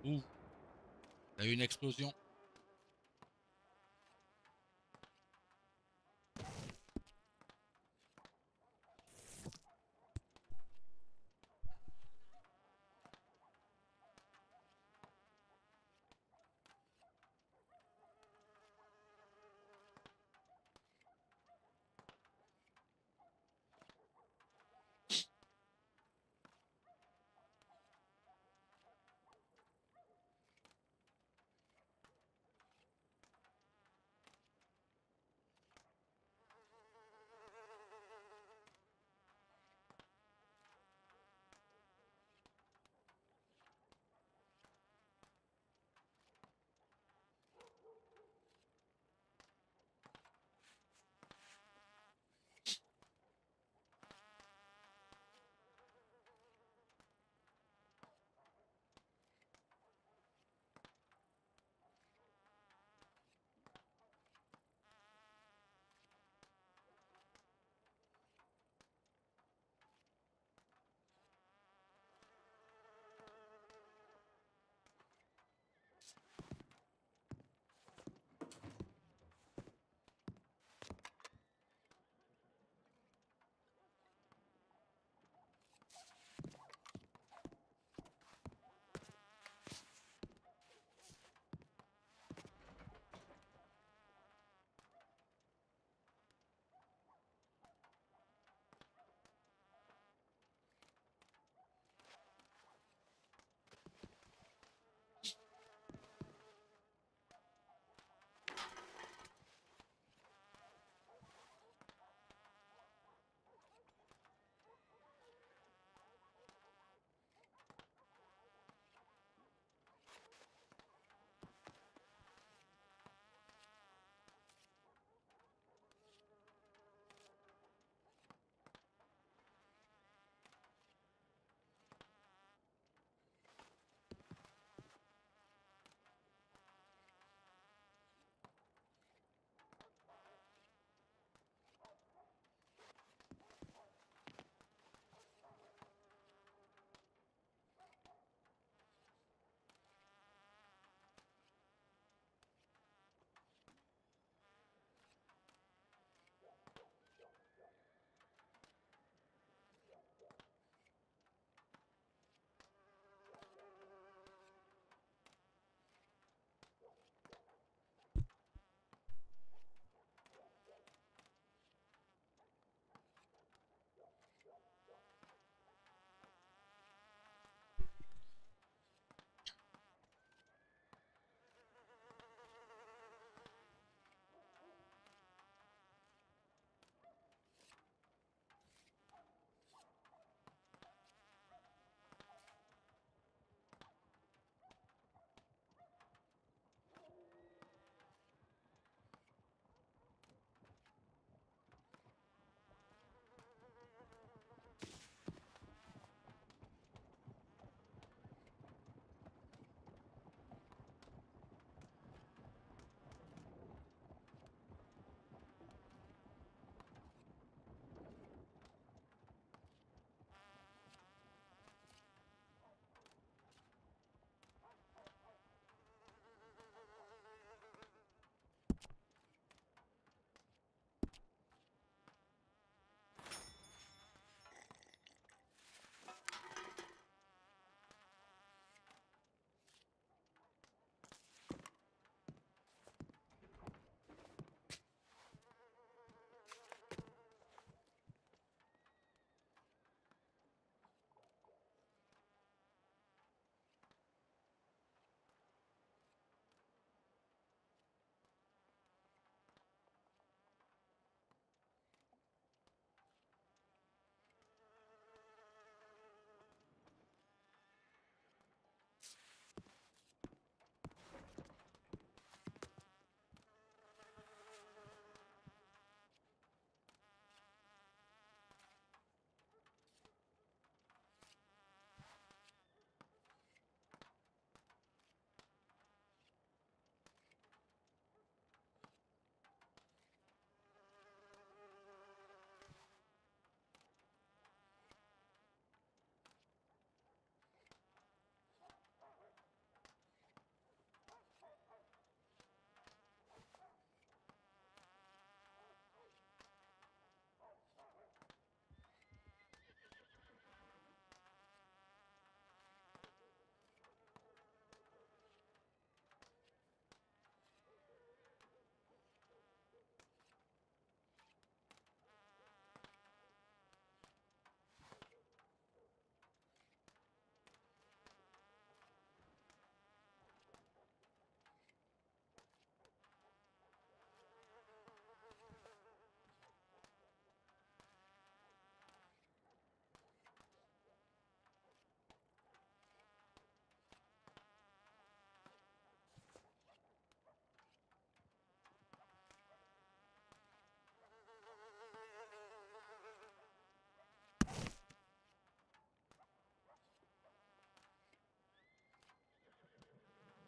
Ouh, il y a eu une explosion.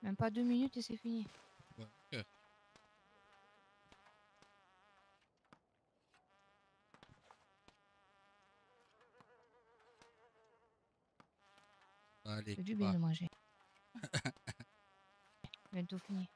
Même pas 2 minutes et c'est fini. Ouais, ok. Allez, C'est du bien quoi. de manger. Bientôt fini.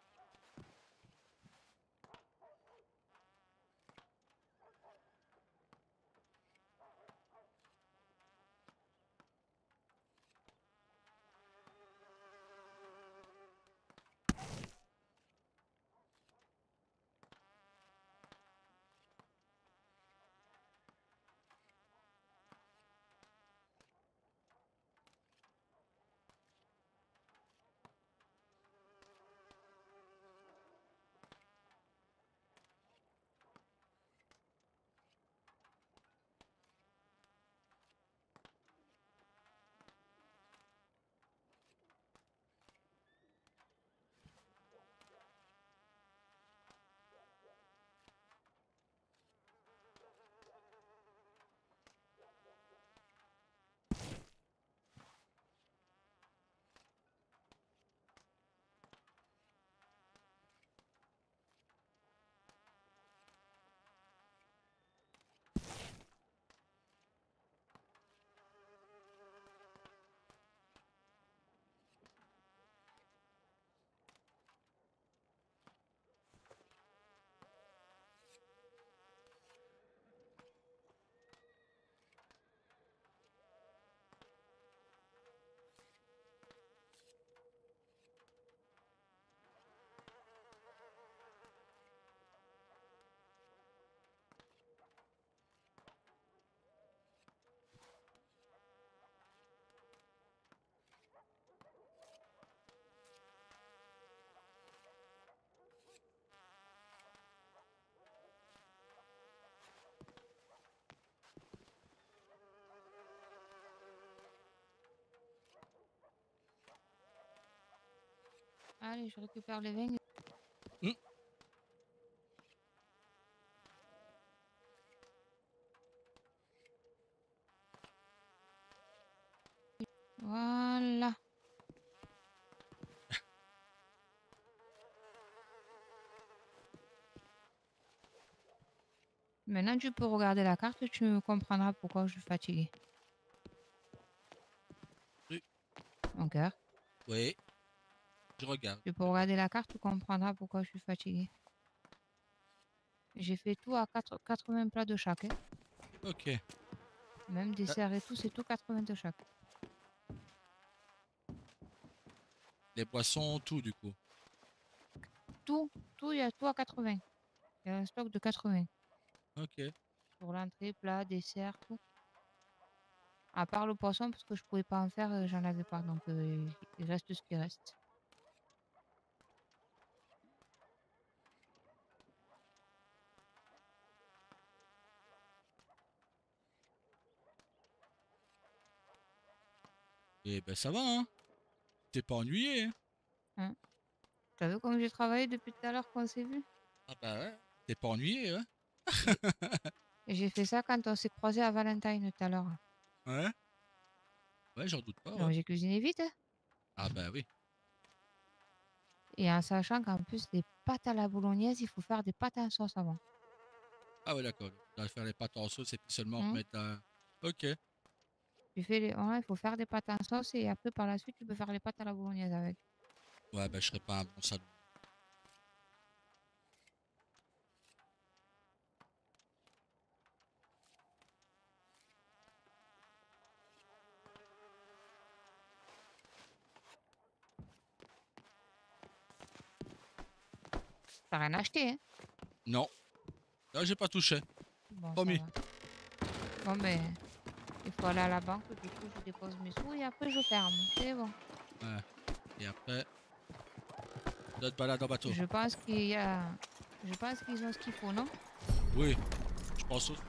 Allez, je récupère les vins. Hmm. Voilà. Maintenant, tu peux regarder la carte, tu comprendras pourquoi je suis fatiguée. Oui. Mon cœur. Oui. Je regarde. Tu peux regarder la carte, tu comprendras pourquoi je suis fatiguée. J'ai fait tout à 80 plats de chaque. Hein. Ok. Même dessert et tout, c'est tout 80 de chaque. Les boissons, tout du coup. Tout, il y a tout à 80. Il y a un stock de 80. Ok. Pour l'entrée, plat, dessert, tout. À part le poisson, parce que je pouvais pas en faire, j'en avais pas. Donc, il reste ce qui reste. Et ben ça va, hein. T'es pas ennuyé, hein. Hein. Tu as vu comme j'ai travaillé depuis tout à l'heure qu'on s'est vu? Ah bah ouais. T'es pas ennuyé, hein. Et j'ai fait ça quand on s'est croisés à Valentine tout à l'heure. Ouais. Ouais, j'en doute pas, ouais. Donc, j'ai cuisiné vite. Hein. Ah bah oui. Et en sachant qu'en plus, les pâtes à la bolognaise, il faut faire des pâtes en sauce avant. Ah ouais, d'accord. Tu vas faire les pâtes en sauce et puis seulement Hein. remettre un... Ok. Tu fais les... ouais, il faut faire des pâtes en sauce et après, par la suite, tu peux faire les pâtes à la bolognaise avec. Ouais, bah je serais pas un bon salaud. T'as rien acheté, hein? Non. Là, j'ai pas touché. Bon, ça Promis. va. Bon, ben, il faut aller à la banque, du coup, je dépose mes sous et après, je ferme. C'est bon. Ouais. Et après, notre balade en bateau. Je pense qu'il y a... Je pense qu'ils ont ce qu'il faut, non? Oui. Je pense aussi.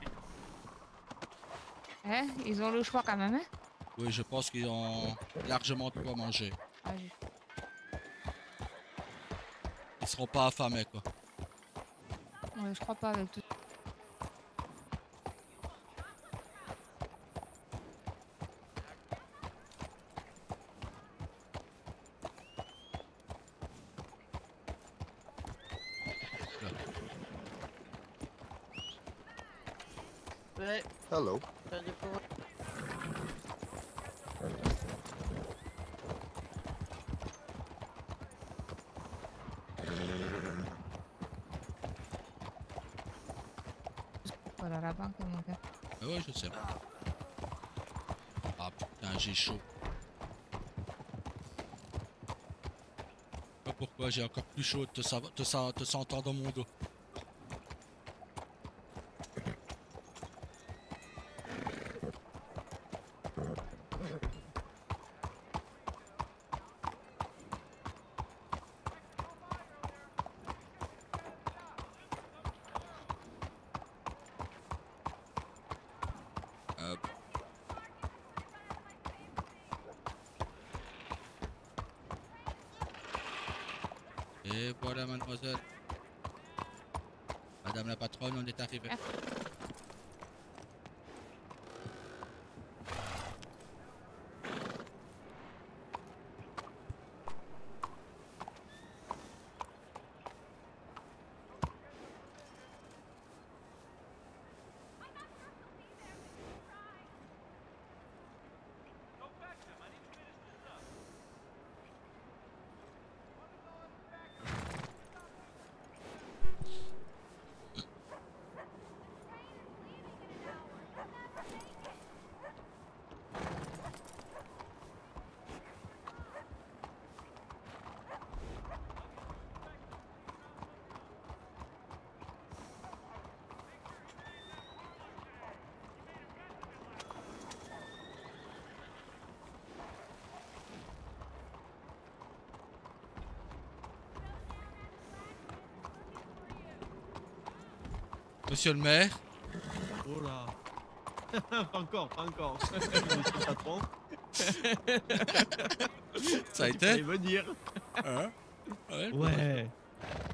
Hein? Ils ont le choix quand même, hein? Oui, je pense qu'ils ont largement de quoi manger. Ah, Ils seront pas affamés, quoi. ouais, je crois pas avec tout. Ouais, Hello. ça dépend. Voilà la banque, mon gars. Ah ouais, je sais. Ah putain, j'ai chaud. Je sais pas pourquoi j'ai encore plus chaud de te sentir dans mon dos. Hop. Et voilà, mademoiselle. Madame la patronne, on est arrivé. Merci. Monsieur le maire, Oh là. Pas encore, pas encore. Monsieur le patron. ça a Tu été fallait me dire. Hein Ouais. Ouais.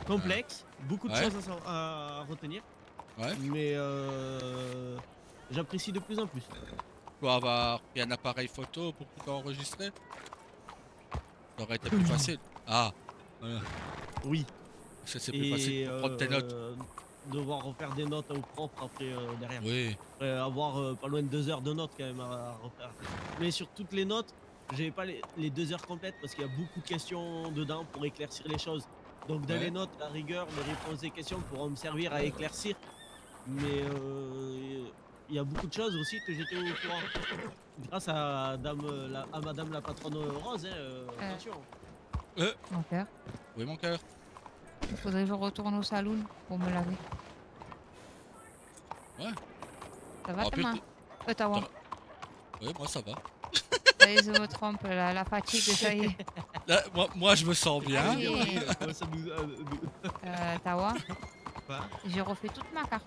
Complexe, beaucoup de Ouais. choses à retenir, Ouais. mais j'apprécie de plus en plus. Faut avoir pris un appareil photo pour tout enregistrer. Ça aurait été plus facile. Ah, voilà. Oui. Parce que c'est plus facile pour prendre tes notes. Devoir refaire des notes au propre après derrière. Oui. Après avoir pas loin de 2 heures de notes quand même à refaire. Mais sur toutes les notes, j'ai pas les 2 heures complètes parce qu'il y a beaucoup de questions dedans pour éclaircir les choses. Donc dans Ouais. les notes, à la rigueur, les réponses des questions pourront me servir à éclaircir. Mais il y a beaucoup de choses aussi que j'étais au courant. Grâce à, à madame la patronne Rose, hein, attention. Mon cœur. Oui, mon cœur. Il faudrait que je retourne au saloon pour me laver. Ouais. Ça va Ah, ta main putain. Tawa. Oui, moi ça va. Ça y est, je me trompe, la fatigue, ça y est. Là, moi je me sens bien. Oui. Ça nous, Tawa, Quoi j'ai refait toute ma carte.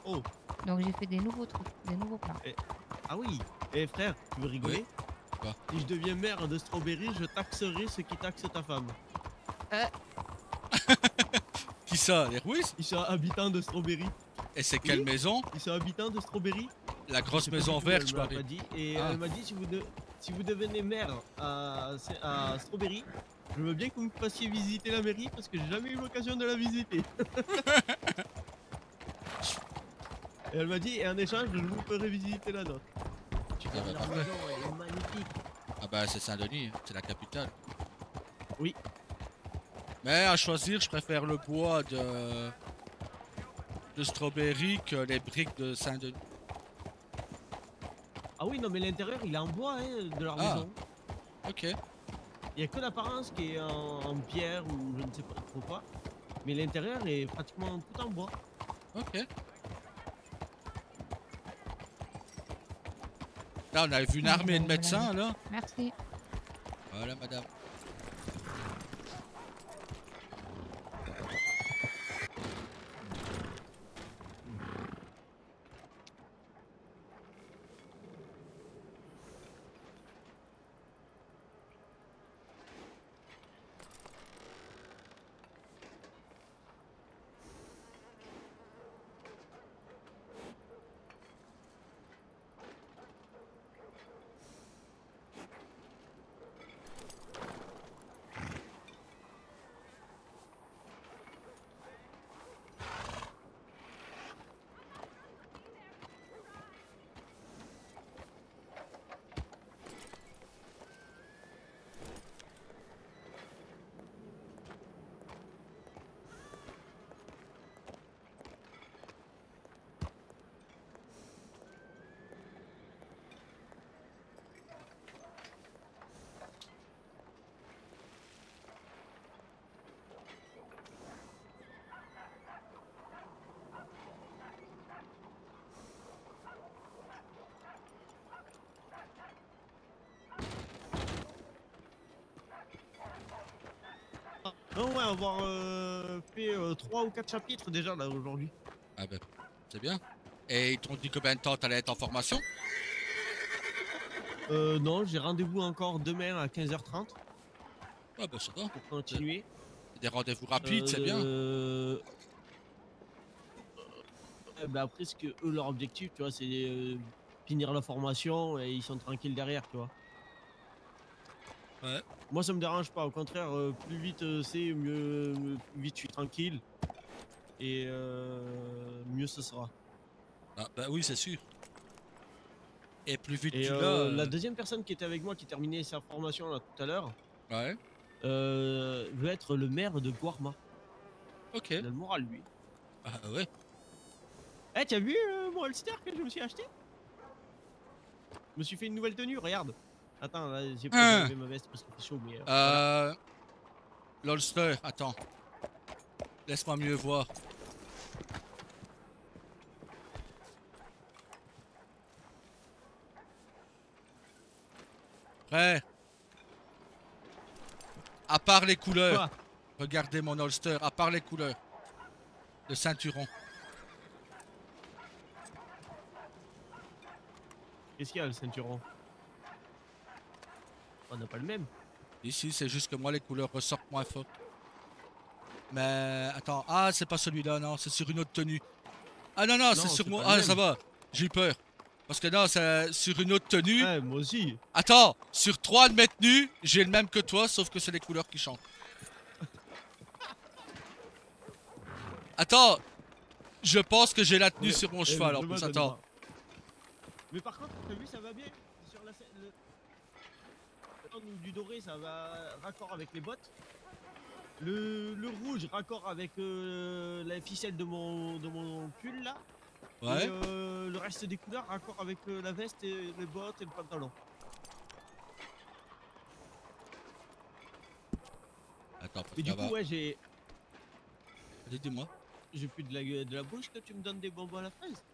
Oh, Donc j'ai fait des nouveaux trucs, des nouveaux plans. ah oui. Eh frère, tu veux rigoler Quoi Si je deviens maire de Strawberry, je taxerai ceux qui taxent ta femme. Qui ça, les Ruiz? Ils sont habitants de Strawberry. Et c'est quelle Oui. maison? Ils sont habitants de Strawberry. La grosse Je sais pas maison du tout, verte, elle je me l'a parie. pas dit. Et Ah. elle m'a dit si vous devenez maire à Strawberry, je veux bien que vous me fassiez visiter la mairie parce que j'ai jamais eu l'occasion de la visiter. Et elle m'a dit, et en échange, je vous ferai visiter la nôtre. Ah bah, La parfait. maison, elle est magnifique. Ah bah c'est Saint-Denis, hein, c'est la capitale. Oui. Mais à choisir, je préfère le bois de Strawberry que les briques de Saint-Denis. Ah oui, non, mais l'intérieur, il est en bois hein, de leur Ah. maison. Ok. Il n'y a que l'apparence qui est en pierre ou je ne sais pas trop quoi. Mais l'intérieur est pratiquement tout en bois. Ok. Là, on a vu une armée de médecins, là. Merci. Voilà, madame. Non, ouais, avoir fait 3 ou 4 chapitres déjà là aujourd'hui. Ah ben, c'est bien. Et ils t'ont dit combien de temps t'allais être en formation? Non, j'ai rendez-vous encore demain à 15h30 Ah ben ça va. pour continuer. C'est des rendez-vous rapides, c'est bien. Bah après, ce que eux, leur objectif, tu vois, c'est finir la formation et ils sont tranquilles derrière, tu vois. Ouais. Moi, ça me dérange pas. Au contraire, plus vite c'est, plus vite je suis tranquille et mieux ce sera. Ah bah oui, c'est sûr. Et plus vite Et tu l'as. la deuxième personne qui était avec moi, qui terminait sa formation là tout à l'heure, Ouais. veut être le maire de Guarma. Ok. Il a le moral, lui. Ah ouais. Eh, t'as vu mon holster que je me suis acheté? Je me suis fait une nouvelle tenue, regarde. Attends, là, j'ai pas enlevé ma veste parce qu'il fait chaud, mais. Voilà. L'holster, attends. Laisse-moi mieux voir. Prêt. À part les couleurs. Quoi? Regardez mon holster, à part les couleurs. Le ceinturon. Qu'est-ce qu'il y a, le ceinturon? On n'a pas le même. Ici, c'est juste que moi, les couleurs ressortent moins fort. Mais attends, ah, c'est pas celui-là, non, c'est sur une autre tenue. Ah non, non, c'est sur c'est moi. pas le Ah, même. ça va, j'ai eu peur. Parce que non, c'est sur une autre tenue. Ouais, moi aussi. Attends, sur 3 de mes tenues, j'ai le même que toi, sauf que c'est les couleurs qui changent. Attends, je pense que j'ai la tenue sur mon cheval en plus, attends. Mais par contre, t'as vu, ça va bien. Sur la du doré, ça va raccord avec les bottes. Le rouge, raccord avec la ficelle de mon pull là. Ouais. Et le reste des couleurs, raccord avec la veste et les bottes et le pantalon. Attends, parce Mais que du coup, ouais, j'ai dis-moi. plus de la bouche que tu me donnes des bonbons à la fraise.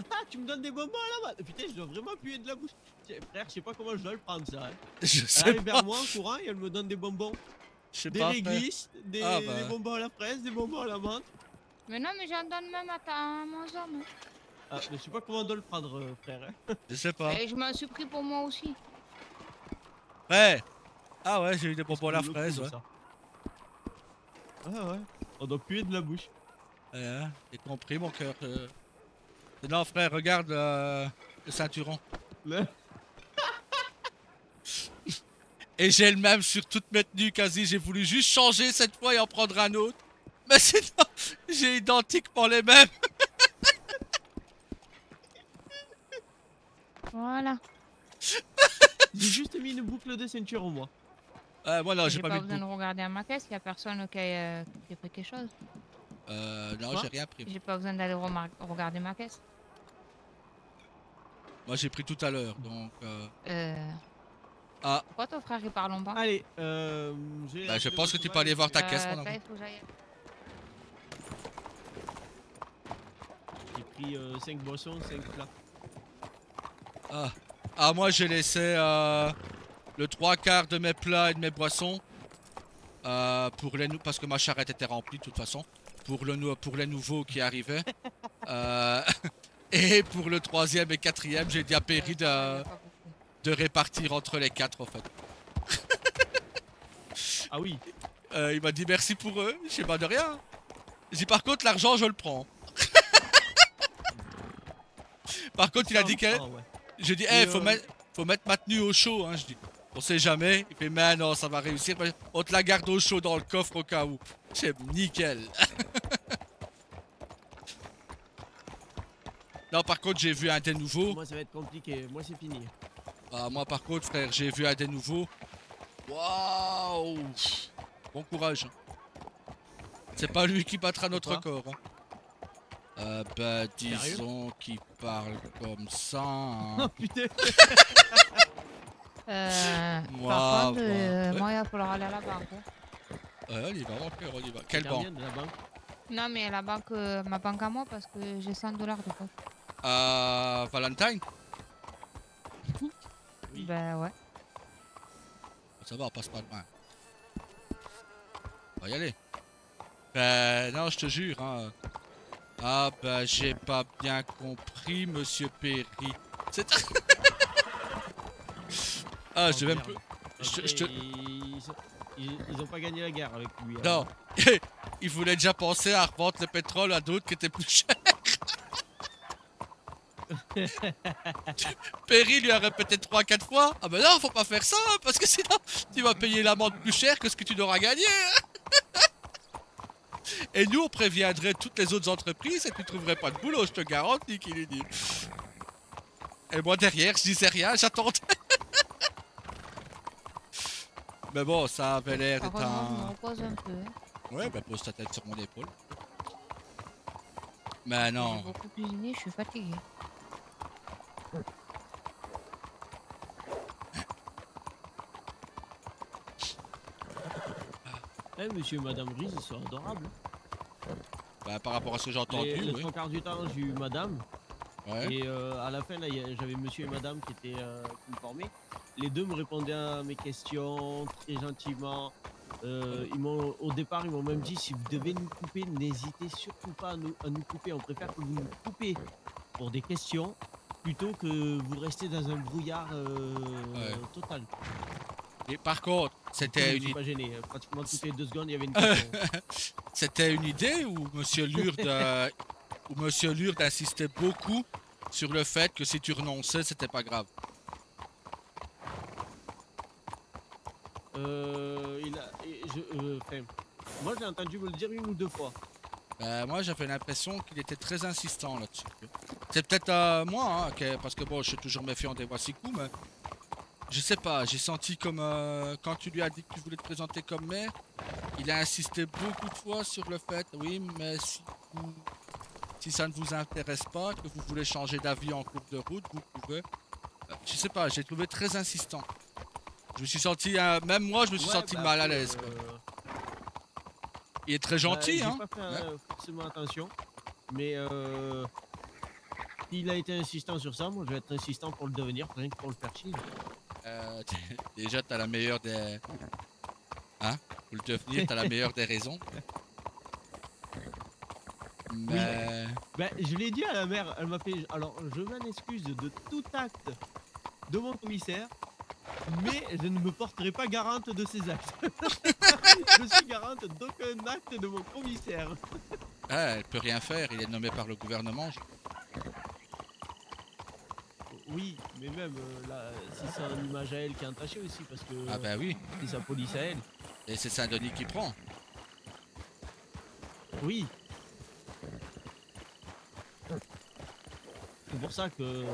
Ah, tu me donnes des bonbons à la main. Putain, je dois vraiment puer de la bouche. Frère, je sais pas comment je dois le prendre ça. Hein. Je Elle sais arrive vers pas. moi en courant et elle me donne des bonbons. Je sais Des pas. Frère. réglisses, des bonbons à la fraise, des bonbons à la menthe. Mais non, mais j'en donne même à mon homme. Ah, mais je sais pas comment on doit le prendre, frère. Hein. Je sais pas. Et je m'en suis pris pour moi aussi. Ouais. Ah ouais, j'ai eu des bonbons à la fraise, ouais. Ça. Ah ouais, on doit puer de la bouche. Ouais, j'ai compris mon cœur. Non frère, regarde le ceinturon. Et j'ai le même sur toutes mes tenues quasi. J'ai voulu juste changer cette fois et en prendre un autre. Mais sinon, j'ai identiquement les mêmes. Voilà. J'ai juste mis une boucle de ceinture moi. Moi non, j'ai J'ai pas pas mis de besoin de boucle. regarder à ma caisse, il y a personne qui a pris quelque chose. Non, Quoi? j'ai rien pris. J'ai pas besoin d'aller regarder ma caisse. Moi j'ai pris tout à l'heure, donc... Ah. Pourquoi ton frère il parle en bas? Allez, bah, je pense que tu peux aller voir ta caisse, mon Là, ami. il faut que j'aille. J'ai pris 5 boissons, 5 plats. Ah, moi j'ai laissé le 3/4 de mes plats et de mes boissons. Pour les parce que ma charrette était remplie de toute façon. Pour les nouveaux qui arrivaient. Et pour le 3e et 4e, j'ai dit à Perry de répartir entre les 4 en fait. Ah oui. Il m'a dit merci pour eux, je sais pas de rien. J'ai dit par contre l'argent je le prends. Par contre il a dit que... Ouais. J'ai dit faut mettre ma tenue au chaud hein. Je dis on sait jamais. Il fait mais non ça va réussir. On te la garde au chaud dans le coffre au cas où. C'est nickel. Non par contre j'ai vu un des nouveaux. Moi ça va être compliqué, moi c'est fini. Moi par contre frère j'ai vu un des nouveaux. Waouh. Bon courage. C'est pas lui qui battra notre record. Hein. Bah disons qu'il parle comme ça. Hein. Oh putain. Par contre, moi il va falloir aller à la banque. On y va, on y va. Quelle banque? De la banque. Non mais la banque, ma banque à moi parce que j'ai 100 $ de poche. Valentine? Oui. Bah ouais. ça va, passe pas loin. On va y aller. Ben non, je te jure. Hein. Ah ben j'ai pas bien compris, monsieur Perry. C'est... Ah, je vais même plus... Ils ont pas gagné la guerre avec lui. Non, il voulait déjà penser à revendre le pétrole à d'autres qui étaient plus chers. Perry lui a répété 3-4 fois. Ah ben non, faut pas faire ça, hein, parce que sinon tu vas payer l'amende plus cher que ce que tu n'auras gagné. Et nous on préviendrait toutes les autres entreprises et tu trouverais pas de boulot, je te garantis qu'il lui dit. Et moi derrière, je disais rien, j'attendais. Mais bon, ça avait l'air d'être Je me un... repose un peu. Hein. Ouais, bah pose ta tête sur mon épaule. Mais non. J'ai beaucoup cuisiné, je suis fatigué. Eh, monsieur et madame Grise, ils sont adorables. Bah par rapport à ce que j'ai entendu, Les oui. trois quarts du temps, j'ai eu madame. Ouais. Et à la fin, là, j'avais monsieur et madame qui étaient qui me formaient. Les deux me répondaient à mes questions très gentiment. Au départ, ils m'ont même dit si vous devez nous couper, n'hésitez surtout pas à nous couper. On préfère que vous nous coupez pour des questions plutôt que vous restez dans un brouillard total. Et par contre, c'était Je une... suis pas gêné. Pratiquement toutes les 2 secondes, il y avait une question. C'était une idée où Monsieur Lurde insistait beaucoup sur le fait que si tu renonçais, c'était pas grave. Moi, j'ai entendu me le dire 1 ou 2 fois. Moi, j'avais l'impression qu'il était très insistant là-dessus. C'est peut-être moi, hein, parce que bon, je suis toujours méfiant des Wassikou, mais je sais pas, j'ai senti comme quand tu lui as dit que tu voulais te présenter comme maire, il a insisté beaucoup de fois sur le fait, oui, mais si ça ne vous intéresse pas, que vous voulez changer d'avis en cours de route, vous pouvez. Je sais pas, j'ai trouvé très insistant. Je me suis senti, même moi, je me suis senti mal à l'aise. Il est très gentil, hein. J'ai pas fait forcément attention, mais s'il a été insistant sur ça, moi je vais être insistant pour le devenir, rien que pour le faire chier. Déjà, t'as la meilleure des... Hein? Pour le devenir, t'as la meilleure des raisons. Mais... Oui. Ben, je l'ai dit à la mère, elle m'a fait... Alors, je m'en excuse de tout acte de mon commissaire, mais je ne me porterai pas garante de ses actes. Je suis garante d'aucun acte de mon commissaire. Ah, elle peut rien faire, il est nommé par le gouvernement. Oui, mais même là, si c'est une image à elle qui est entachée aussi, parce que Ah bah oui. c'est sa police à elle. Et c'est Saint-Denis qui prend. Oui. C'est pour ça que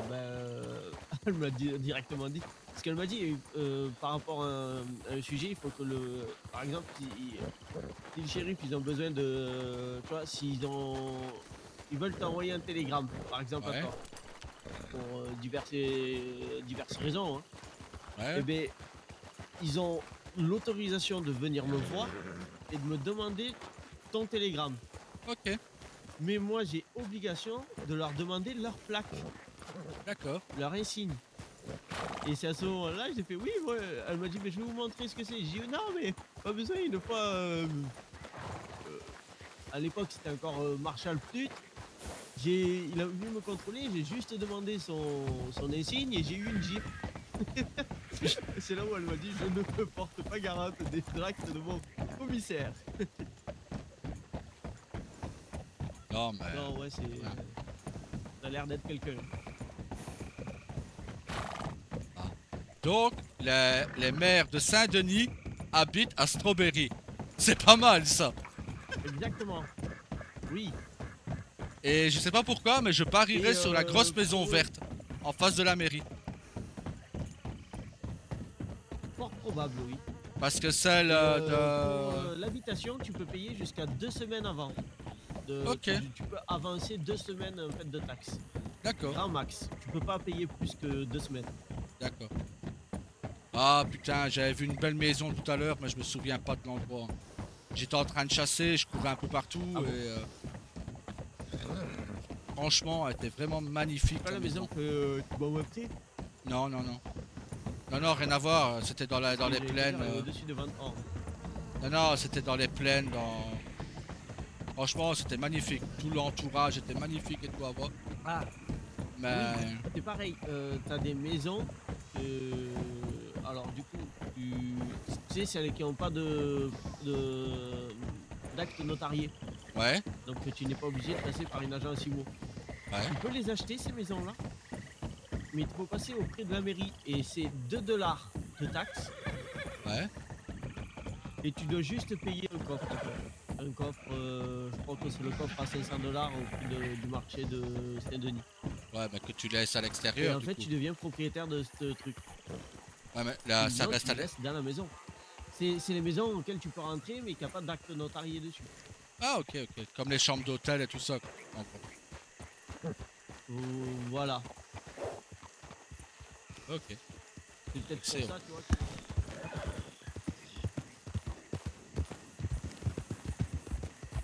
elle m'a directement dit. Ce qu'elle m'a dit par rapport à un sujet, il faut que par exemple, si le shérif ils ont besoin de, tu vois, ils veulent t'envoyer un télégramme, par exemple, Ouais. à toi, pour diverses raisons. Hein. Ouais. Et bien, ils ont l'autorisation de venir me voir et de me demander ton télégramme. Ok. Mais moi, j'ai obligation de leur demander leur plaque, D'accord. leur insigne. Et c'est à ce moment-là, j'ai fait oui, ouais. Elle m'a dit, mais je vais vous montrer ce que c'est. J'ai dit, non, mais pas besoin, une fois. À l'époque, c'était encore Marshall Plut. Il a venu me contrôler, j'ai juste demandé son insigne et j'ai eu une gifle. C'est là où elle m'a dit, je ne me porte pas garante des actes de mon commissaire. Non, mais... Non, ouais, c'est... Ça a l'air d'être quelqu'un. Donc, les maires de Saint-Denis habitent à Strawberry. C'est pas mal, ça. Exactement. Oui. Et je sais pas pourquoi, mais je parierais sur la grosse maison verte, en face de la mairie. Fort probable, oui. Parce que celle Pour l'habitation, tu peux payer jusqu'à 2 semaines avant. Ok. Tu peux avancer 2 semaines en fait, de taxes. D'accord. Grand max. Tu peux pas payer plus que 2 semaines. D'accord. Ah putain, j'avais vu une belle maison tout à l'heure, mais je me souviens pas de l'endroit. J'étais en train de chasser, je courais un peu partout et... Franchement, elle était vraiment magnifique. Pas la maison que tu m'as montré? Non, non, non. Non, non, rien à voir. C'était dans les plaines. Au-dessus de 20 ans. Non, non, c'était dans les plaines. Franchement, c'était magnifique. Tout l'entourage était magnifique et tout à voir. Ah, Mais oui, c'est pareil. T'as des maisons. Alors, du coup, tu sais, celles qui n'ont pas d'acte notarié. ouais, Donc, tu n'es pas obligé de passer par une agence IMO. ouais. Tu peux les acheter, ces maisons-là. Mais il faut passer auprès de la mairie. Et c'est 2 $ de taxes. Ouais. Et tu dois juste payer un coffre. Un coffre, je crois que c'est le coffre à 500 $ au prix du marché de Saint-Denis. Ouais, mais que tu laisses à Et l'extérieur. en du fait, coup. tu deviens propriétaire de ce truc. Ouais, mais là, ça Sinon, reste tu à le laisses dans la maison. C'est les maisons auxquelles tu peux rentrer, mais qui n'ont pas d'acte notarié dessus. Ah, ok, ok. Comme les chambres d'hôtel et tout ça. Quoi. En gros. Voilà. Ok. C'est peut-être pour Excellent. ça, tu vois.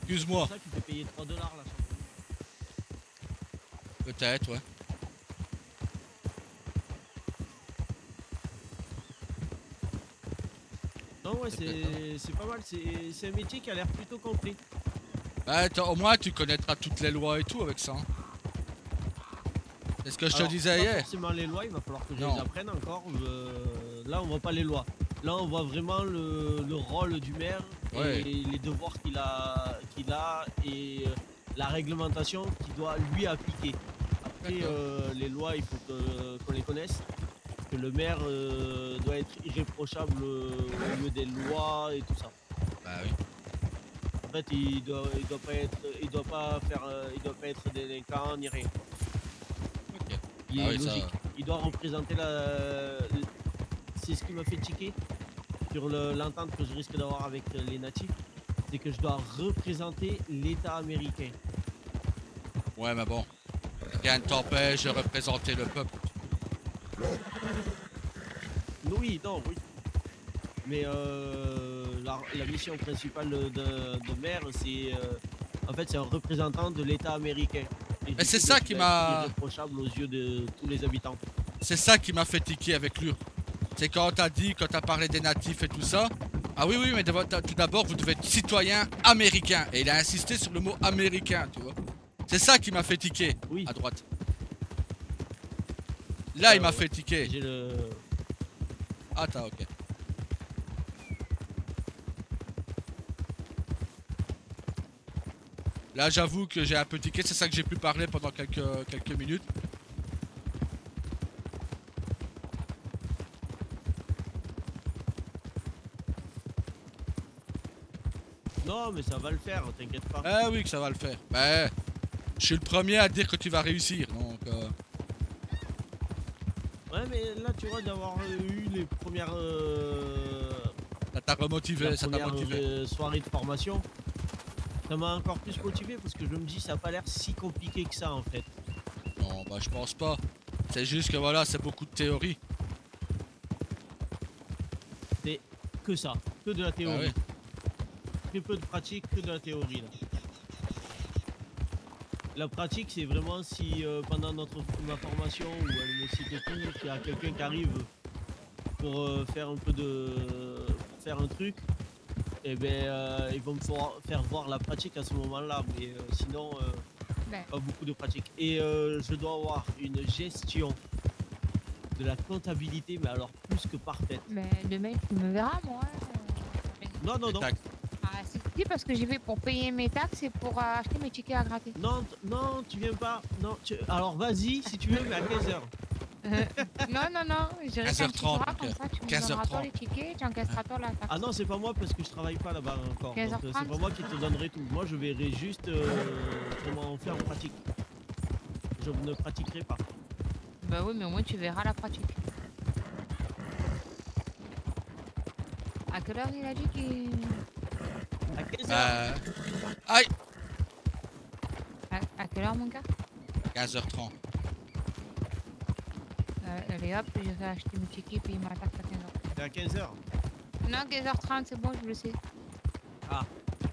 C'est Excuse-moi. pour ça qu'il fait payer 3 $ la chambre. Peut-être, ouais. Non, ouais, c'est pas mal. C'est un métier qui a l'air plutôt complet. Bah, au moins, tu connaîtras toutes les lois et tout avec ça. Hein. C'est ce que je te Alors, disais pas hier. forcément les lois, il va falloir que je Non. les apprenne encore. Là, on voit pas les lois. Là, on voit vraiment le rôle du maire Ouais. et les devoirs qu'il a et la réglementation qu'il doit lui appliquer. Après, D'accord. les lois, il faut qu'on les connaisse. Que le maire doit être irréprochable au niveau des lois et tout ça. Bah oui. En fait, il doit pas être délinquant ni rien. Ok. Il Ah est oui, ça- logique. Il doit représenter c'est ce qui m'a fait tiquer sur l'entente que je risque d'avoir avec les natifs. C'est que je dois représenter l'État américain. Ouais, mais bon. Rien ne t'empêche de représenter le peuple. Oui, non, oui. Mais la mission principale de maire, c'est en fait c'est un représentant de l'État américain. Et du c'est coup, ça tu qui dois être m'a- irréprochable aux yeux de tous les habitants. C'est ça qui m'a fait tiquer avec lui. C'est quand t'as parlé des natifs et tout ça. Ah oui, oui, mais tout d'abord, vous devez être citoyen américain. Et il a insisté sur le mot américain, tu vois. C'est ça qui m'a fait tiquer, Oui. à droite. Là, il m'a ouais. fait tiquer. J'ai le Ah, t'as, ok. Là, j'avoue que j'ai un peu tiqué. C'est ça que j'ai pu parler pendant quelques minutes. Non, mais ça va le faire, t'inquiète pas. Ah oui, que ça va le faire. Ben, je suis le premier à dire que tu vas réussir, donc... Ouais, mais là, tu vois, d'avoir eu les premières Ça t'a remotivé, la ça t'a première motivé. soirée de formation, ça m'a encore plus motivé parce que je me dis ça a pas l'air si compliqué que ça en fait. Non, bah je pense pas. C'est juste que voilà, c'est beaucoup de théorie. C'est que ça, que de la théorie. Ah ouais. Très peu de pratique, que de la théorie là. La pratique, c'est vraiment si pendant ma formation où elle me cite tout, qu'il y a quelqu'un qui arrive pour faire un peu faire un truc, et ben ils vont me faire voir la pratique à ce moment-là, mais sinon Ben, pas beaucoup de pratique. Et je dois avoir une gestion de la comptabilité, mais alors plus que parfaite. ben, demain, tu me verras, moi. Non, non, non. Tac. Ah, si, parce que j'y vais pour payer mes taxes et pour acheter mes tickets à gratter. Non, non, tu viens pas. Non, alors vas-y si tu veux, mais à 15h. Non, je reste un petit 15h30, bras comme ça, tu me donneras toi 15h30. les tickets, tu encaisseras toi la taxe. Ah non, c'est pas moi parce que je travaille pas là-bas encore. Donc 15h30. c'est pas moi qui te donnerai tout. Moi je verrai juste comment faire en pratique. Je ne pratiquerai pas. Bah oui, mais au moins tu verras la pratique. À quelle heure il a dit qu'il... À 15h. Aïe, À quelle heure mon gars 15h30. Allez hop, je vais acheter mes tickets puis ma taxe à 15h. C'est à 15h. Non, 15h30, c'est bon, je le sais.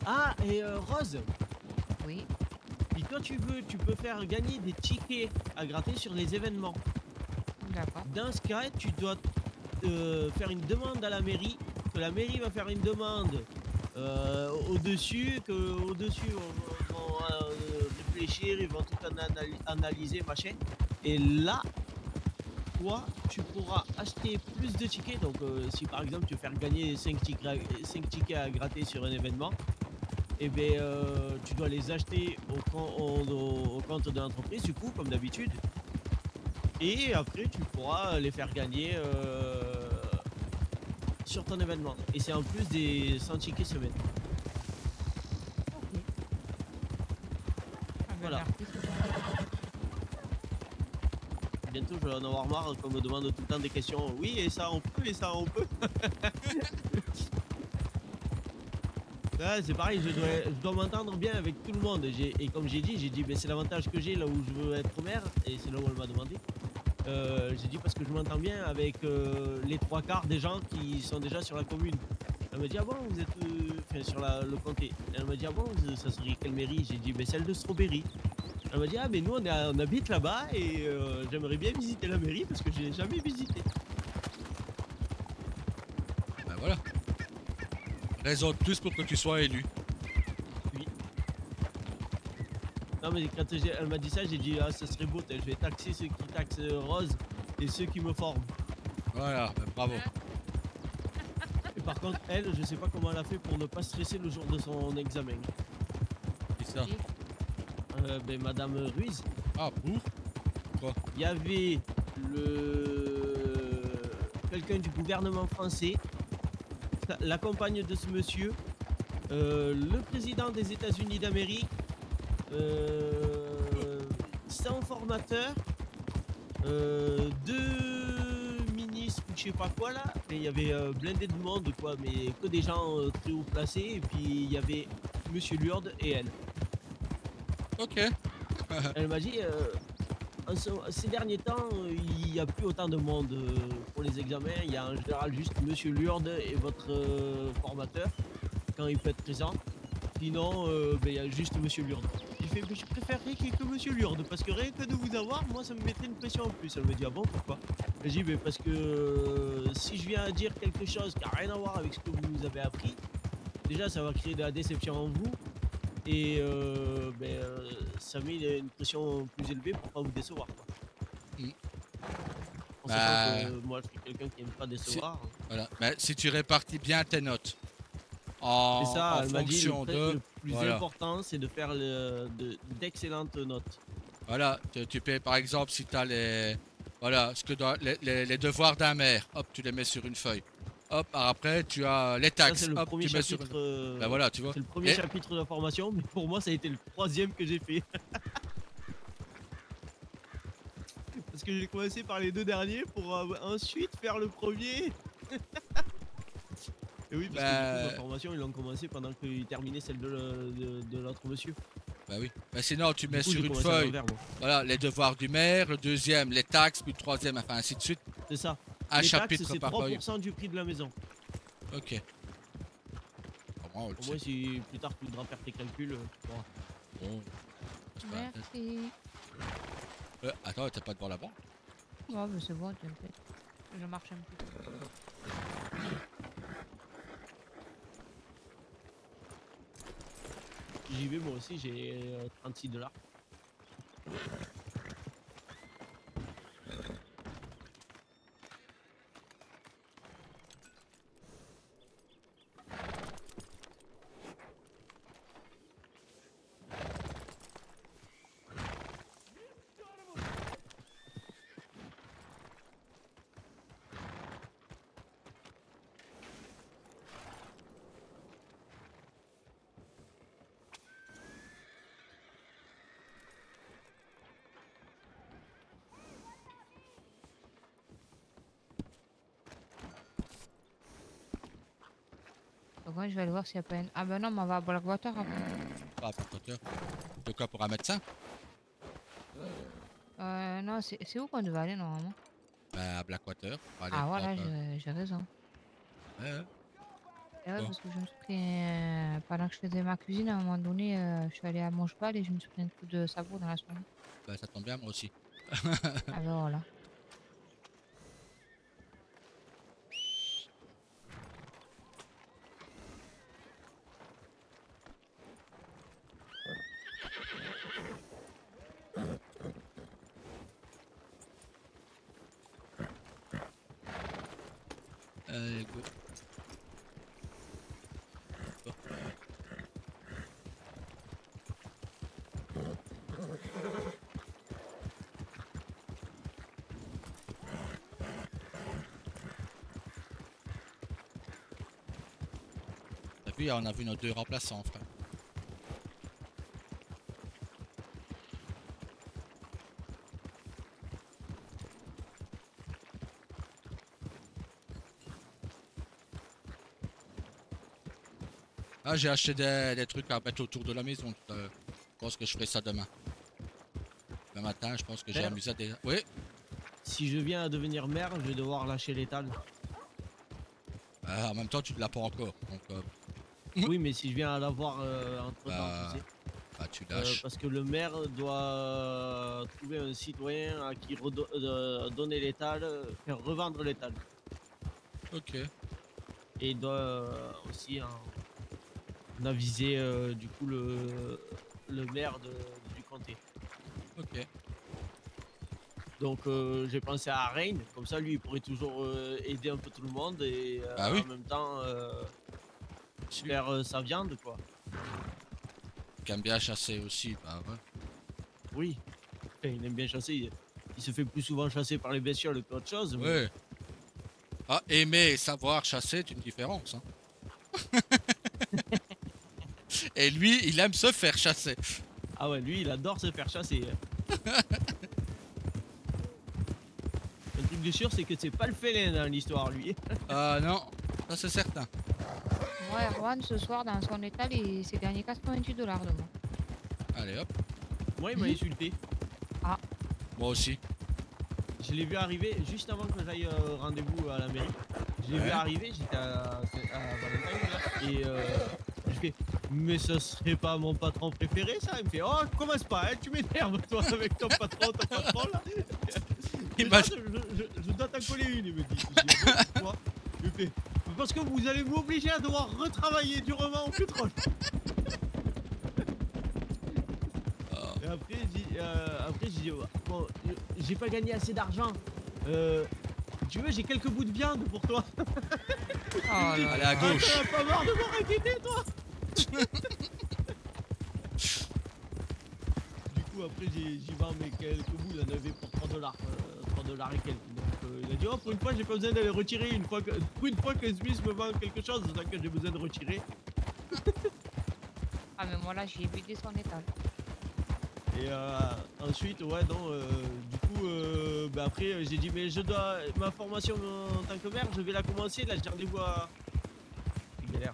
Ah, et Rose, Oui. si toi tu peux faire gagner des tickets à gratter sur les événements. D'accord. Dans ce cas, tu dois faire une demande à la mairie, que la mairie va faire une demande au-dessus, que au-dessus vont réfléchir, ils vont tout analyser, machin. Et là, toi, tu pourras acheter plus de tickets. Donc, si par exemple tu veux faire gagner 5 tickets à gratter sur un événement, et bien, tu dois les acheter au compte de l'entreprise, du coup, comme d'habitude. Et après, tu pourras les faire gagner sur ton événement. Et c'est en plus des 100 tickets semaine. Ok. Ah, ben, Voilà. merci, c'est gentil. Bientôt, je vais en avoir marre qu'on me demande tout le temps des questions. Oui, et ça on peut, et ça on peut. Ouais, c'est pareil, je dois m'entendre bien avec tout le monde. Et comme j'ai dit, ben, c'est l'avantage que j'ai là où je veux être maire, et c'est là où elle m'a demandé. J'ai dit parce que je m'entends bien avec les 3/4 des gens qui sont déjà sur la commune. Elle m'a dit ah bon vous êtes enfin, sur le comté. Elle m'a dit ah bon ça serait quelle mairie? J'ai dit ben celle de Strawberry. Elle m'a dit ah mais nous on habite là-bas et j'aimerais bien visiter la mairie parce que j'ai jamais visité. Ben voilà. Raison de plus pour que tu sois élu. Oui. Non mais quand elle m'a dit ça j'ai dit ah ça serait beau, je vais taxer ceux qui taxent Rose et ceux qui me forment. Voilà, ben bravo. Et par contre elle je sais pas comment elle a fait pour ne pas stresser le jour de son examen. C'est ça. Ben Madame Ruiz. Ah, pour quoi? Il y avait quelqu'un du gouvernement français, la compagne de ce monsieur, le président des États-Unis d'Amérique, son formateur, deux ministres ou je sais pas quoi là, et il y avait blindé de monde quoi, mais que des gens très haut placés, et puis il y avait monsieur Lourdes et elle. Ok. Elle m'a dit ces derniers temps, il n'y a plus autant de monde pour les examens. Il y a en général juste monsieur Lourdes et votre formateur quand il peut être présent. Sinon, ben, il y a juste monsieur Lourdes. J'ai fait, mais je préférerais qu'il y ait que monsieur Lourdes parce que rien que de vous avoir, moi ça me mettrait une pression en plus. Elle me dit ah bon pourquoi? J'ai dit parce que si je viens à dire quelque chose qui n'a rien à voir avec ce que vous nous avez appris, déjà ça va créer de la déception en vous. Et ça met une pression plus élevée pour pas vous décevoir. Quoi. Mm. En sachant que moi je suis quelqu'un qui aime pas décevoir. Voilà. Mais si tu répartis bien tes notes en, C'est ça, en elle m'a dit fonction de. le plus voilà. important c'est de faire d'excellentes notes. Voilà, tu payes par exemple si tu as les. Voilà, ce que les devoirs d'un maire, hop, tu les mets sur une feuille. Hop, après tu as les taxes, Ça, hop, tu mets sur une. Ben voilà, tu vois. C'est le premier chapitre de la formation, mais pour moi ça a été le 3e que j'ai fait. Parce que j'ai commencé par les 2 derniers pour ensuite faire le premier. Et oui, parce que du coup, ma formation, ils l'ont commencé pendant qu'ils terminaient celle de l'autre monsieur. Bah oui. Mais sinon, tu mets coup, sur une feuille, voilà, les devoirs du maire, le deuxième, les taxes, puis le troisième, enfin ainsi de suite. C'est ça. Un les chapitre taxes, par feuille. c'est 3% du prix de la maison. Ok. Bon, Au moins, si plus tard tu voudras faire tes calculs, bon. Merci. Attends, t'es pas devant la banque? Oh, mais c'est bon, t'inquiète. Je marche un petit peu. J'y vais moi aussi, j'ai 36$. Donc, moi, je vais aller voir s'il n'y a pas une. Ah, ben non, mais on va à Blackwater après. Pas Blackwater. De quoi pour un médecin? Non, c'est où qu'on devait aller normalement? Bah, à Blackwater. Ah, voilà, j'ai raison. Ouais. Et ouais, parce que je me suis pris. Pendant que je faisais ma cuisine, à un moment donné, je suis allée à mon cheval et je me suis pris un coup de sabot dans la soirée. Bah, ça tombe bien, moi aussi. Ah, ben voilà. Allez, go. T'as vu, on a vu nos 2 remplaçants, frère. Ah, j'ai acheté des trucs à mettre autour de la maison. Je pense que je ferai ça demain. Le matin, je pense que j'ai Merde. amusé des... Oui. Si je viens à devenir maire, je vais devoir lâcher l'étal. En même temps, tu ne l'as pas encore. Donc, Oui, mais si je viens à l'avoir entre temps, tu sais. bah, tu lâches. Parce que le maire doit trouver un citoyen à qui donner l'étal, faire revendre l'étal. Ok. Et il doit aussi en aviser du coup le maire du comté. Ok. Donc j'ai pensé à Reign, comme ça lui il pourrait toujours aider un peu tout le monde et Bah oui. en même temps faire sa viande quoi. Qui aime bien chasser aussi, bah ouais. Oui, enfin, il aime bien chasser, il se fait plus souvent chasser par les bestioles qu'autre chose. Mais... Ouais. Ah, aimer et savoir chasser, c'est une différence. Hein. Et lui, il aime se faire chasser. Ah ouais, lui il adore se faire chasser. Un truc de sûr, c'est que c'est pas le félin dans l'histoire lui. Ah non, ça c'est certain. Ouais, Erwan, ce soir, dans son étal, il s'est gagné 88 $ de moi. Allez hop, Moi il m'a insulté. moi aussi. Je l'ai vu arriver juste avant que j'aille rendez-vous à la mairie. Je l'ai vu arriver, j'étais à Valentine là, et je fais mais ça serait pas mon patron préféré ça? Il me fait oh commence pas, hein, tu m'énerves toi avec ton patron là. Je dois t'en coller une, il me dit. Je dis, pourquoi? Il me fait parce que vous allez m'obliger à devoir retravailler durement au pétrole. Et après j'ai dit bon, j'ai pas gagné assez d'argent. Tu veux, j'ai quelques bouts de viande pour toi. Oh là Allez à là. gauche. T'as pas marre de me raqueter toi? Du coup après j'y vends mes quelques bouts, il y en avait pour 3 $, 3 $ et quelques. Donc il a dit oh pour une fois j'ai pas besoin d'aller retirer pour une fois que Smith me vend quelque chose, c'est ça que j'ai besoin de retirer. Ah, mais moi là, j'ai vidé son étal. Et ensuite, ouais, non, du coup, bah après, j'ai dit, mais je dois, ma formation en tant que maire, je vais la commencer. Là, j'ai rendez-vous à. C'est galère.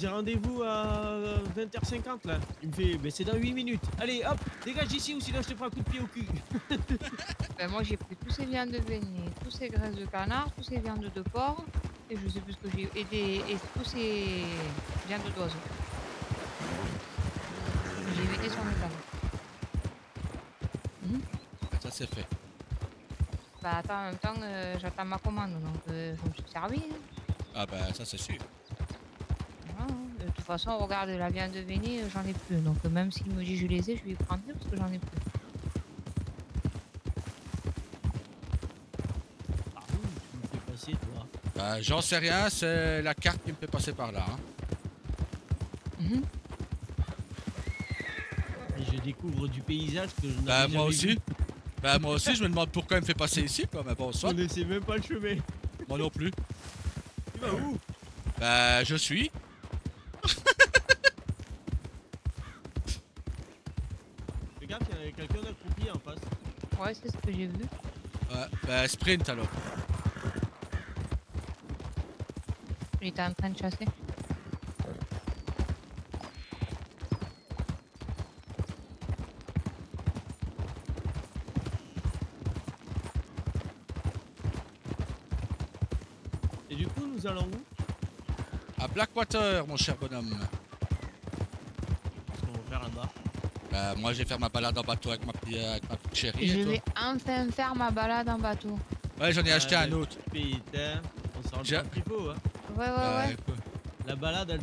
J'ai rendez-vous à 20h50 là. Il me fait, mais c'est dans 8 minutes. Allez, hop, dégage d'ici ou sinon je te prends un coup de pied au cul. Ben, moi, j'ai pris tous ces viandes de beignet, tous ces graisses de canard, tous ces viandes de porc, et je sais plus ce que j'ai. Et tous ces viandes d'oiseau. J'ai vidé son étal. Ça c'est fait. Bah, attends, en même temps, j'attends ma commande, donc je me suis servi. Hein. Ah bah ça c'est sûr. Voilà, hein. De toute façon, regarde, la viande de beignet, j'en ai plus. Donc, même s'il me dit je les ai, je vais y prendre plus parce que j'en ai plus. Par où tu me fais passer, toi? Bah j'en sais rien, c'est la carte qui me fait passer par là. Hein. Et je découvre du paysage que je n'avais Bah jamais moi vu. aussi. Bah moi aussi, je me demande pourquoi il me fait passer ici quoi, mais bon, Je soit. connaissais même pas le chemin. Moi non plus. Tu vas où? Bah je suis. Fais gaffe, il y a quelqu'un d'accroupi en face. Ouais, c'est ce que j'ai vu. Ouais, bah sprint alors. Il était en train de chasser. Et du coup, nous allons où? À Blackwater, mon cher bonhomme. Qu'est-ce qu'on va faire là-bas? Bah moi je vais faire ma balade en bateau avec ma petite chérie. Je et toi vais enfin faire ma balade en bateau. Ouais, j'en ai acheté un autre. Putain, on s'en rend J'ai- compte qu'il faut, hein. Ouais. Quoi. La balade,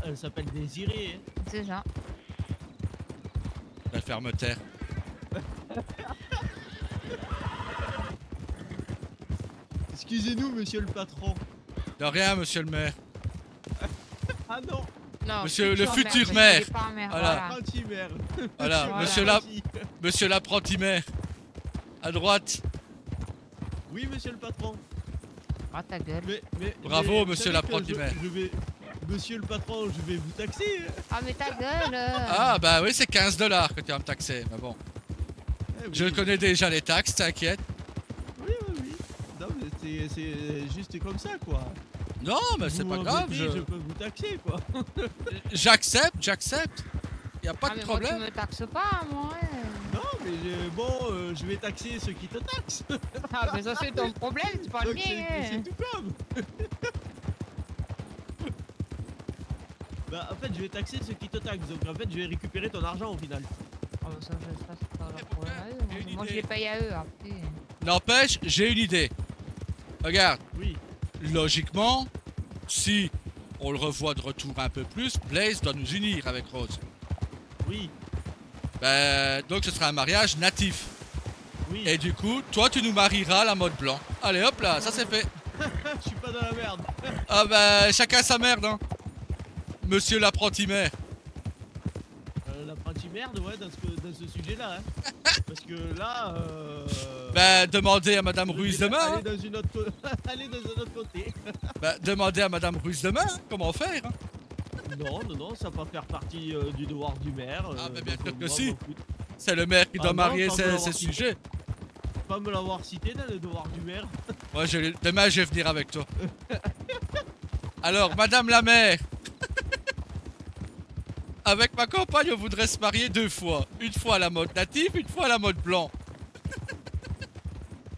elle s'appelle Désirée. Hein. C'est ça. Je vais le faire me taire. Qu'est-ce Excusez-nous, monsieur le patron. De rien, monsieur le maire. Ah non, Non, Monsieur le futur futur parce maire. qu'il est pas maire, Voilà. voilà. apprenti-maire. Voilà, Voilà. monsieur l'apprenti maire. À droite. Oui, monsieur le patron. Ah, ta gueule. Bravo, mais vous monsieur savez l'apprenti que maire. Monsieur le patron, je vais vous taxer. Ah, mais ta gueule. Ah bah oui, c'est 15 $ que tu vas me taxer. Mais bon, Eh oui, je connais déjà les taxes, t'inquiète. Oui, oui, oui. Non, mais c'est juste comme ça, quoi. Non, mais c'est Vous pas grave. m'embêtez, je peux vous taxer, quoi. J'accepte, j'accepte. Y a pas Ah, de mais moi, problème. tu me taxes pas, moi. Ouais. Non, mais je vais taxer ceux qui te taxent. Ah, mais ça, c'est ton problème, c'est pas le Donc mien. c'est tout comme. Bah, en fait, je vais taxer ceux qui te taxent. Donc, en fait, je vais récupérer ton argent au final. Ah, bah, ça, c'est pas leur problème à eux. J'ai une Moi, je idée. les paye à eux, après. N'empêche, j'ai une idée. Regarde, Oui. logiquement, si on le revoit de retour un peu plus, Blaze doit nous unir avec Rose. Oui. Donc ce sera un mariage natif. Oui. Et du coup, toi tu nous marieras à la mode blanc. Allez hop là, ça c'est fait. Je suis pas dans la merde. Ah bah chacun sa merde hein. Monsieur l'apprenti maire. L'apprenti merde, ouais, dans ce sujet-là. Hein. Parce que là. Bah demandez à Madame Ruiz demain. Allez Hein. dans une autre allez dans un autre côté. Bah demandez à Madame Ruiz demain hein, comment faire. Hein. Non, non, non, ça va pas faire partie du devoir du maire. Ah, bah, bien donc, sûr que moi, si. je m'en fous. C'est le maire qui doit Ah non, marier pas me ses l'avoir dit. sujets. Pas me l'avoir cité dans le devoir du maire. Moi demain je vais venir avec toi. Alors Madame la maire. Avec ma compagne on voudrait se marier 2 fois. Une fois à la mode native, une fois à la mode blanc.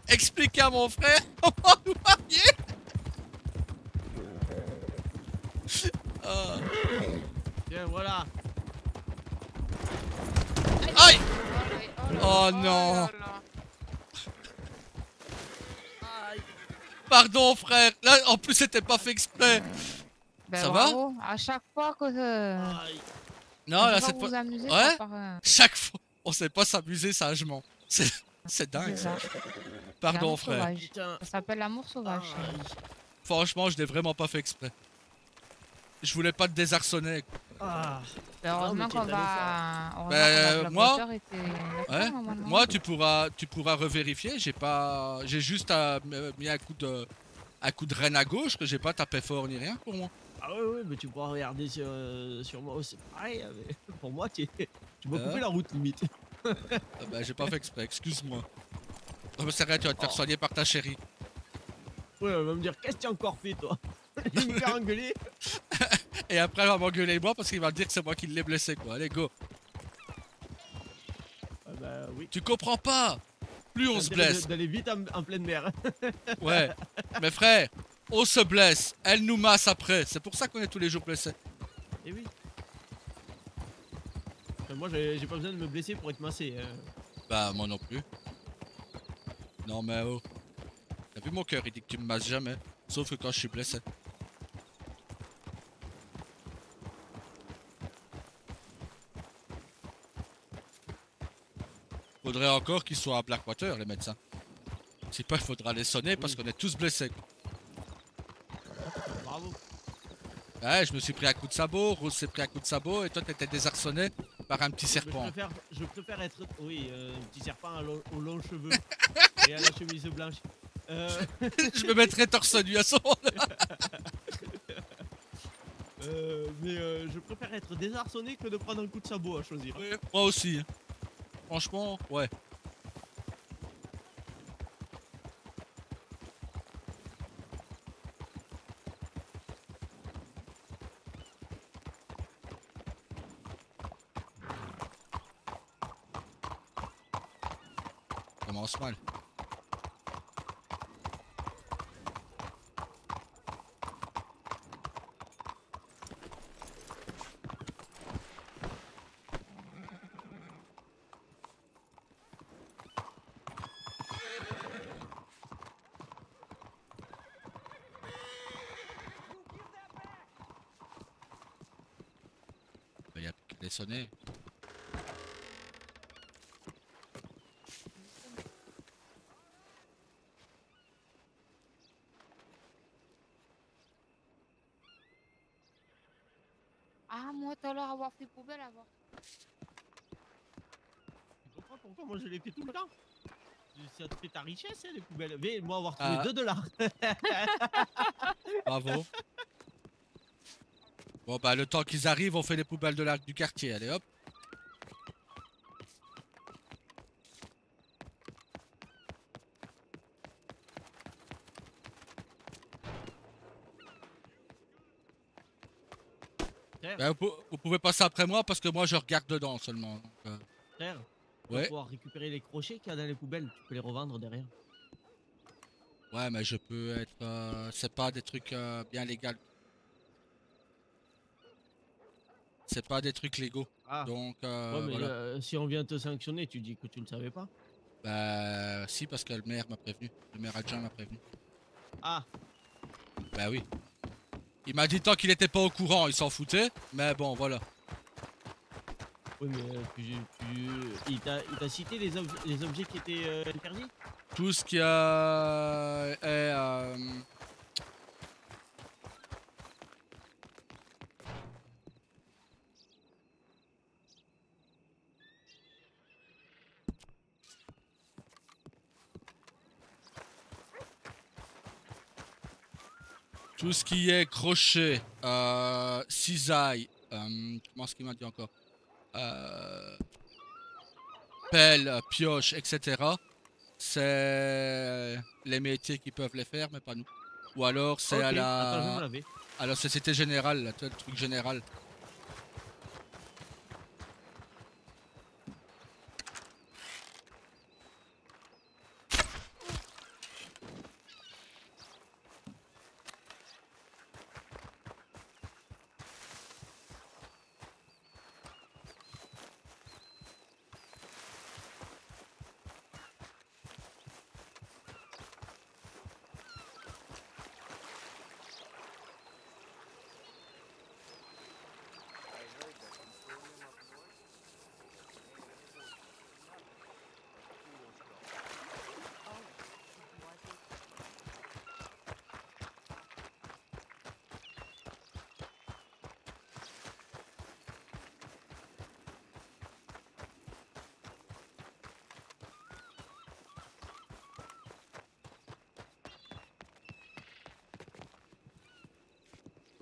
Expliquez à mon frère comment nous marier. Ah. Tiens, voilà. Aïe. là, Oh là non. là. Pardon frère, là en plus c'était pas fait exprès. Ben, Ça bravo. À chaque fois que. Aïe. Non là cette vous fois, vous amusez, Ouais. ça part, chaque fois, on sait pas s'amuser sagement. C'est c'est dingue. ça. Pardon L'amour frère. sauvage. Putain. Ça s'appelle l'amour sauvage. Aïe. Franchement je l'ai vraiment pas fait exprès. Je voulais pas te désarçonner. Ah. Ben, heureusement mais tu qu'on es allé va. Heureusement Ben, que la moi- hauteur était d'accord, Ouais. normalement. Moi tu pourras revérifier. J'ai juste mis un coup de reine à gauche que j'ai pas tapé fort ni rien pour moi. Ah ouais, ouais, mais tu pourras regarder sur moi aussi. Pareil, mais pour moi, tu m'as coupé la route limite. Ah bah j'ai pas fait exprès, excuse-moi. Non mais c'est rien, tu vas te faire soigner par ta chérie. Ouais, elle va me dire, qu'est-ce que tu as encore fait, toi? Il va me faire engueuler. Et après elle va m'engueuler moi parce qu'il va me dire que c'est moi qui l'ai blessé quoi. Allez go. Ah bah oui. Tu comprends pas. Plus on se blesse. D'aller vite en pleine mer. Ouais. Mais frère, on se blesse. Elle nous masse après. C'est pour ça qu'on est tous les jours blessés. Et oui. Enfin, moi, j'ai pas besoin de me blesser pour être massé. Hein. Bah moi non plus. Non mais oh. T'as vu mon cœur, il dit que tu me masses jamais. Sauf que quand je suis blessé. Faudrait encore qu'ils soient à Blackwater les médecins. Si pas il faudra les sonner parce qu'on est tous blessés. Bravo. Ouais, je me suis pris un coup de sabot, Rose s'est pris un coup de sabot et toi t'étais désarçonné par un petit Mais serpent. je préfère être. Oui, un petit serpent aux longs cheveux et à la chemise blanche. Je me mettrais torse nu à son Mais je préfère être désarçonné que de prendre un coup de sabot à choisir. Ouais, moi aussi. Franchement, ouais. Ça commence mal. Il y a plus qu'à les sonner. des poubelles à voir. Tu comprends pourquoi moi je les fais tout le temps? Ça te fait ta richesse, hein, les poubelles. Mais moi, avoir trouvé Ah. 2 $. Bravo. Bon bah le temps qu'ils arrivent, on fait les poubelles du quartier, allez hop. Frère, Bah, vous pouvez passer après moi parce que moi je regarde dedans seulement. Donc, frère, tu vas ouais. pouvoir récupérer les crochets qu'il y a dans les poubelles. Tu peux les revendre derrière. Ouais mais je peux être... c'est pas des trucs bien légaux. C'est pas des trucs légaux. Ah, Donc ouais, mais voilà. si on vient te sanctionner, tu dis que tu ne savais pas. Bah si parce que le maire m'a prévenu. Le maire adjoint m'a prévenu. Ah, Bah oui. Il m'a dit tant qu'il était pas au courant, il s'en foutait. Mais bon voilà. oui, mais il t'a cité les objets qui étaient interdits? Tout ce qui est... tout ce qui est crochet, cisaille, comment est-ce qu'il m'a dit encore, pelle, pioche, etc. C'est les métiers qui peuvent les faire, mais pas nous. Ou alors c'est Ok, attends, je vais me laver. à la Société Générale, là, le truc général.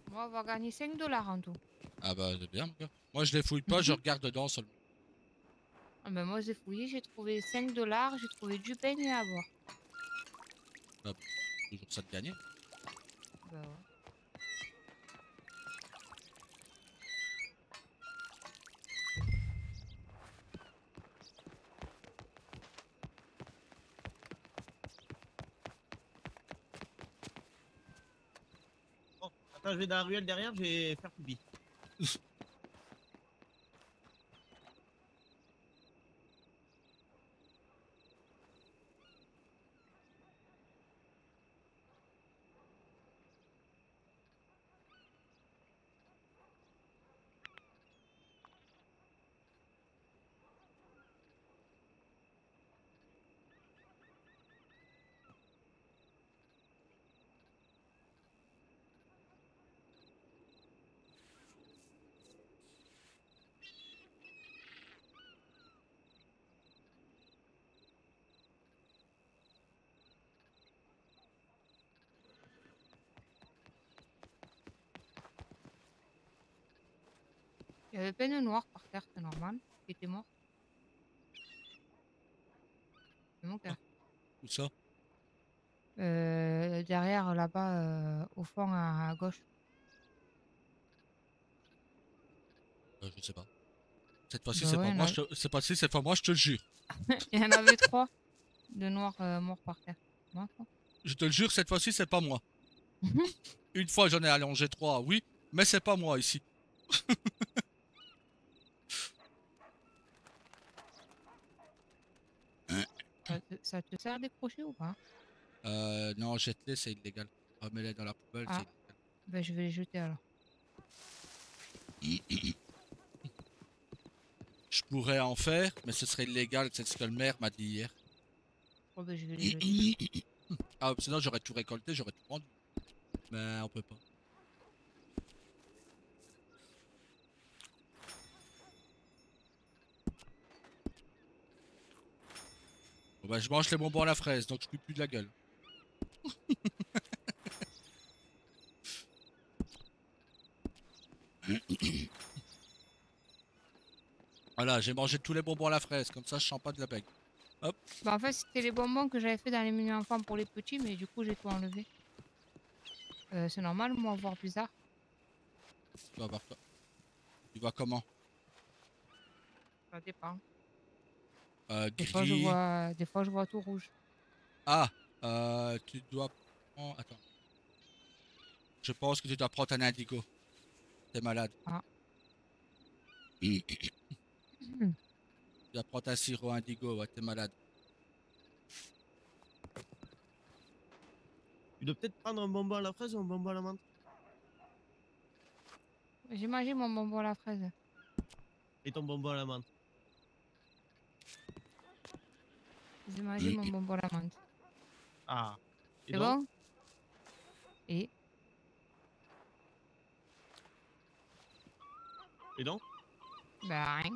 Moi, on va gagner 5 $ en tout. Ah bah c'est bien, mon gars. Moi je les fouille pas, je regarde dedans seulement. Ah ben moi, j'ai fouillé, j'ai trouvé 5 $, j'ai trouvé du pain et à boire. Ah, bah, toujours ça de gagner. Bah ouais. Bon, attends, je vais dans la ruelle derrière, je vais faire pipi. Il y avait peine noir par terre, c'est normal. Il était mort. C'est mon cœur. Tout ça. Derrière, là-bas, au fond, à gauche. Je sais pas. Cette fois-ci Bah c'est ouais, pas moi, c'est pas cette fois moi je te le jure. il y en avait 3 de noirs morts par terre. Moi, quoi. Je te le jure, cette fois-ci c'est pas moi. Une fois j'en ai allongé 3, oui, mais c'est pas moi ici. Ça te sert des crochets ou pas? Non, jette-les, c'est illégal. Remets-les dans la poubelle, Ah. c'est Ben je vais les jeter alors. illégal. Je pourrais en faire, mais ce serait illégal, c'est ce que le maire m'a dit hier. Oh ben je vais les jeter. Ah, sinon j'aurais tout récolté, j'aurais tout vendu. Mais on peut pas. Bon, bah, je mange les bonbons à la fraise, donc je pue plus de la gueule. Voilà, j'ai mangé tous les bonbons à la fraise, comme ça je sens pas de la bec. Hop, Bah en fait c'était les bonbons que j'avais fait dans les menus enfants pour les petits, mais du coup j'ai tout enlevé. C'est normal moi voir bizarre. tu vas voir toi. Tu vois comment? Ça dépend. Gris. Des fois je vois tout rouge. Ah, tu dois prendre... Attends. Je pense que tu dois prendre un indigo. T'es malade. Ah. Tu dois prendre un sirop indigo, ouais, t'es malade. Tu dois peut-être prendre un bonbon à la fraise ou un bonbon à la menthe. J'ai mangé mon bonbon à la fraise. Et ton bonbon à la menthe. J'ai mangé mon bonbon à la menthe. Ah. Et C'est donc bon? Et Et donc bah rien.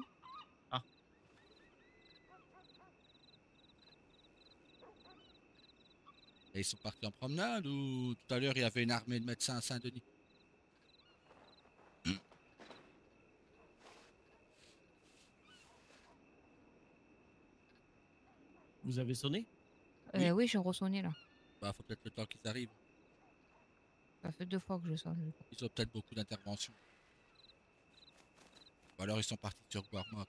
Et ils sont partis en promenade ou tout à l'heure il y avait une armée de médecins à Saint-Denis? Vous avez sonné? Oui. Oui, j'ai ressonné là. Bah faut peut-être le temps qu'ils arrivent. Ça fait 2 fois que je sonne. Ils ont peut-être beaucoup d'interventions. Ou alors ils sont partis sur Guarma.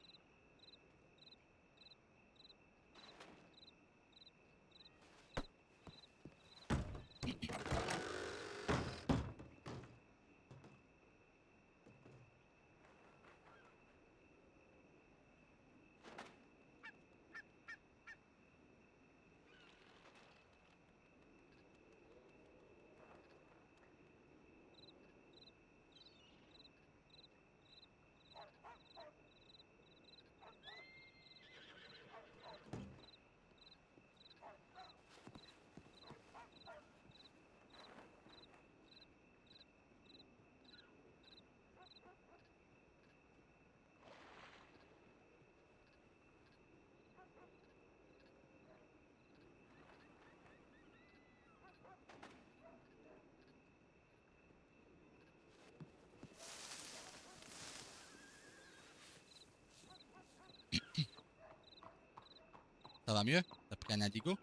Ça va mieux? T'as pris un indigo?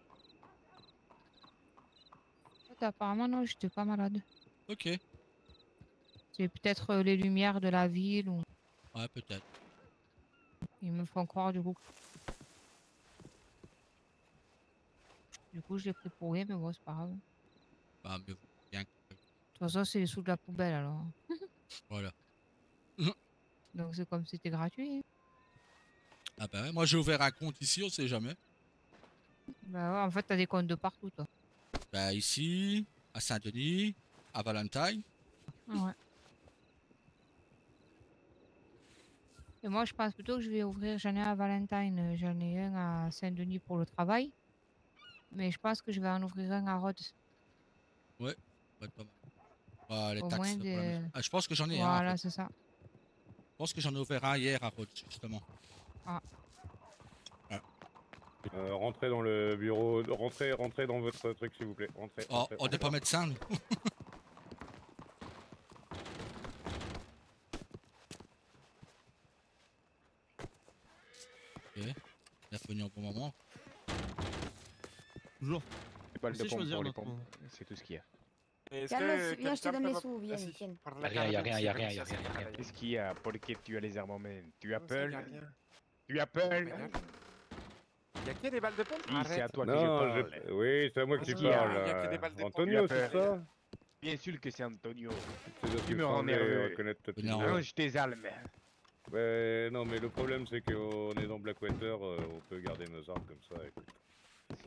Apparemment non, j'étais pas malade. Ok. C'est peut-être les lumières de la ville ou Ouais, peut-être. ils me font croire du coup. Du coup je l'ai pris pour rien, mais bon c'est pas grave. Bah mieux vaut bien que... De toute façon c'est les sous de la poubelle alors. Voilà. Donc c'est comme si c'était gratuit. Ah bah ouais, moi j'ai ouvert un compte ici, on sait jamais. Bah ouais, en fait t'as des comptes de partout toi. Bah ici, à Saint-Denis, à Valentine. Ah ouais. Et moi je pense plutôt que je vais ouvrir, j'en ai un à Valentine, j'en ai un à Saint-Denis pour le travail. Mais je pense que je vais en ouvrir un à Rhodes. Ouais, ouais, pas mal. Ah, les Au taxes moins pour la maison. de. Ah, je pense que j'en ai un à Voilà, Rhodes. c'est ça. Je pense que j'en ai ouvert un hier à Rhodes, justement. Ah. Ah. Rentrez dans le bureau, rentrez dans votre truc s'il vous plaît. Rentrez. Oh, on n'est pas médecin, nous. Ok, bienvenue au bon moment. Toujours. Les balles de C'est pompe choisir pour les notre- pompes, c'est tout ce qu'il y a. Calme, viens, je te donne les sous, viens, viens. Y'a rien. Qu'est-ce qu'il y a? Pour que tu as les armements? Tu appelles? Tu appelles? Y'a que des balles de pompe? Oui, c'est à toi que je Non, parle. oui, c'est à moi que tu Qu'est-ce qu'il y a? parles. Il y a que des balles de pompe. Antonio, Tu as c'est ça? Bien sûr que c'est Antonio. C'est Tu me rends nerveux. reconnaître ta petite Non. voix. Arrange tes armes. Ouais, non, mais le problème c'est qu'on est dans Blackwater, on peut garder nos armes comme ça. Écoute.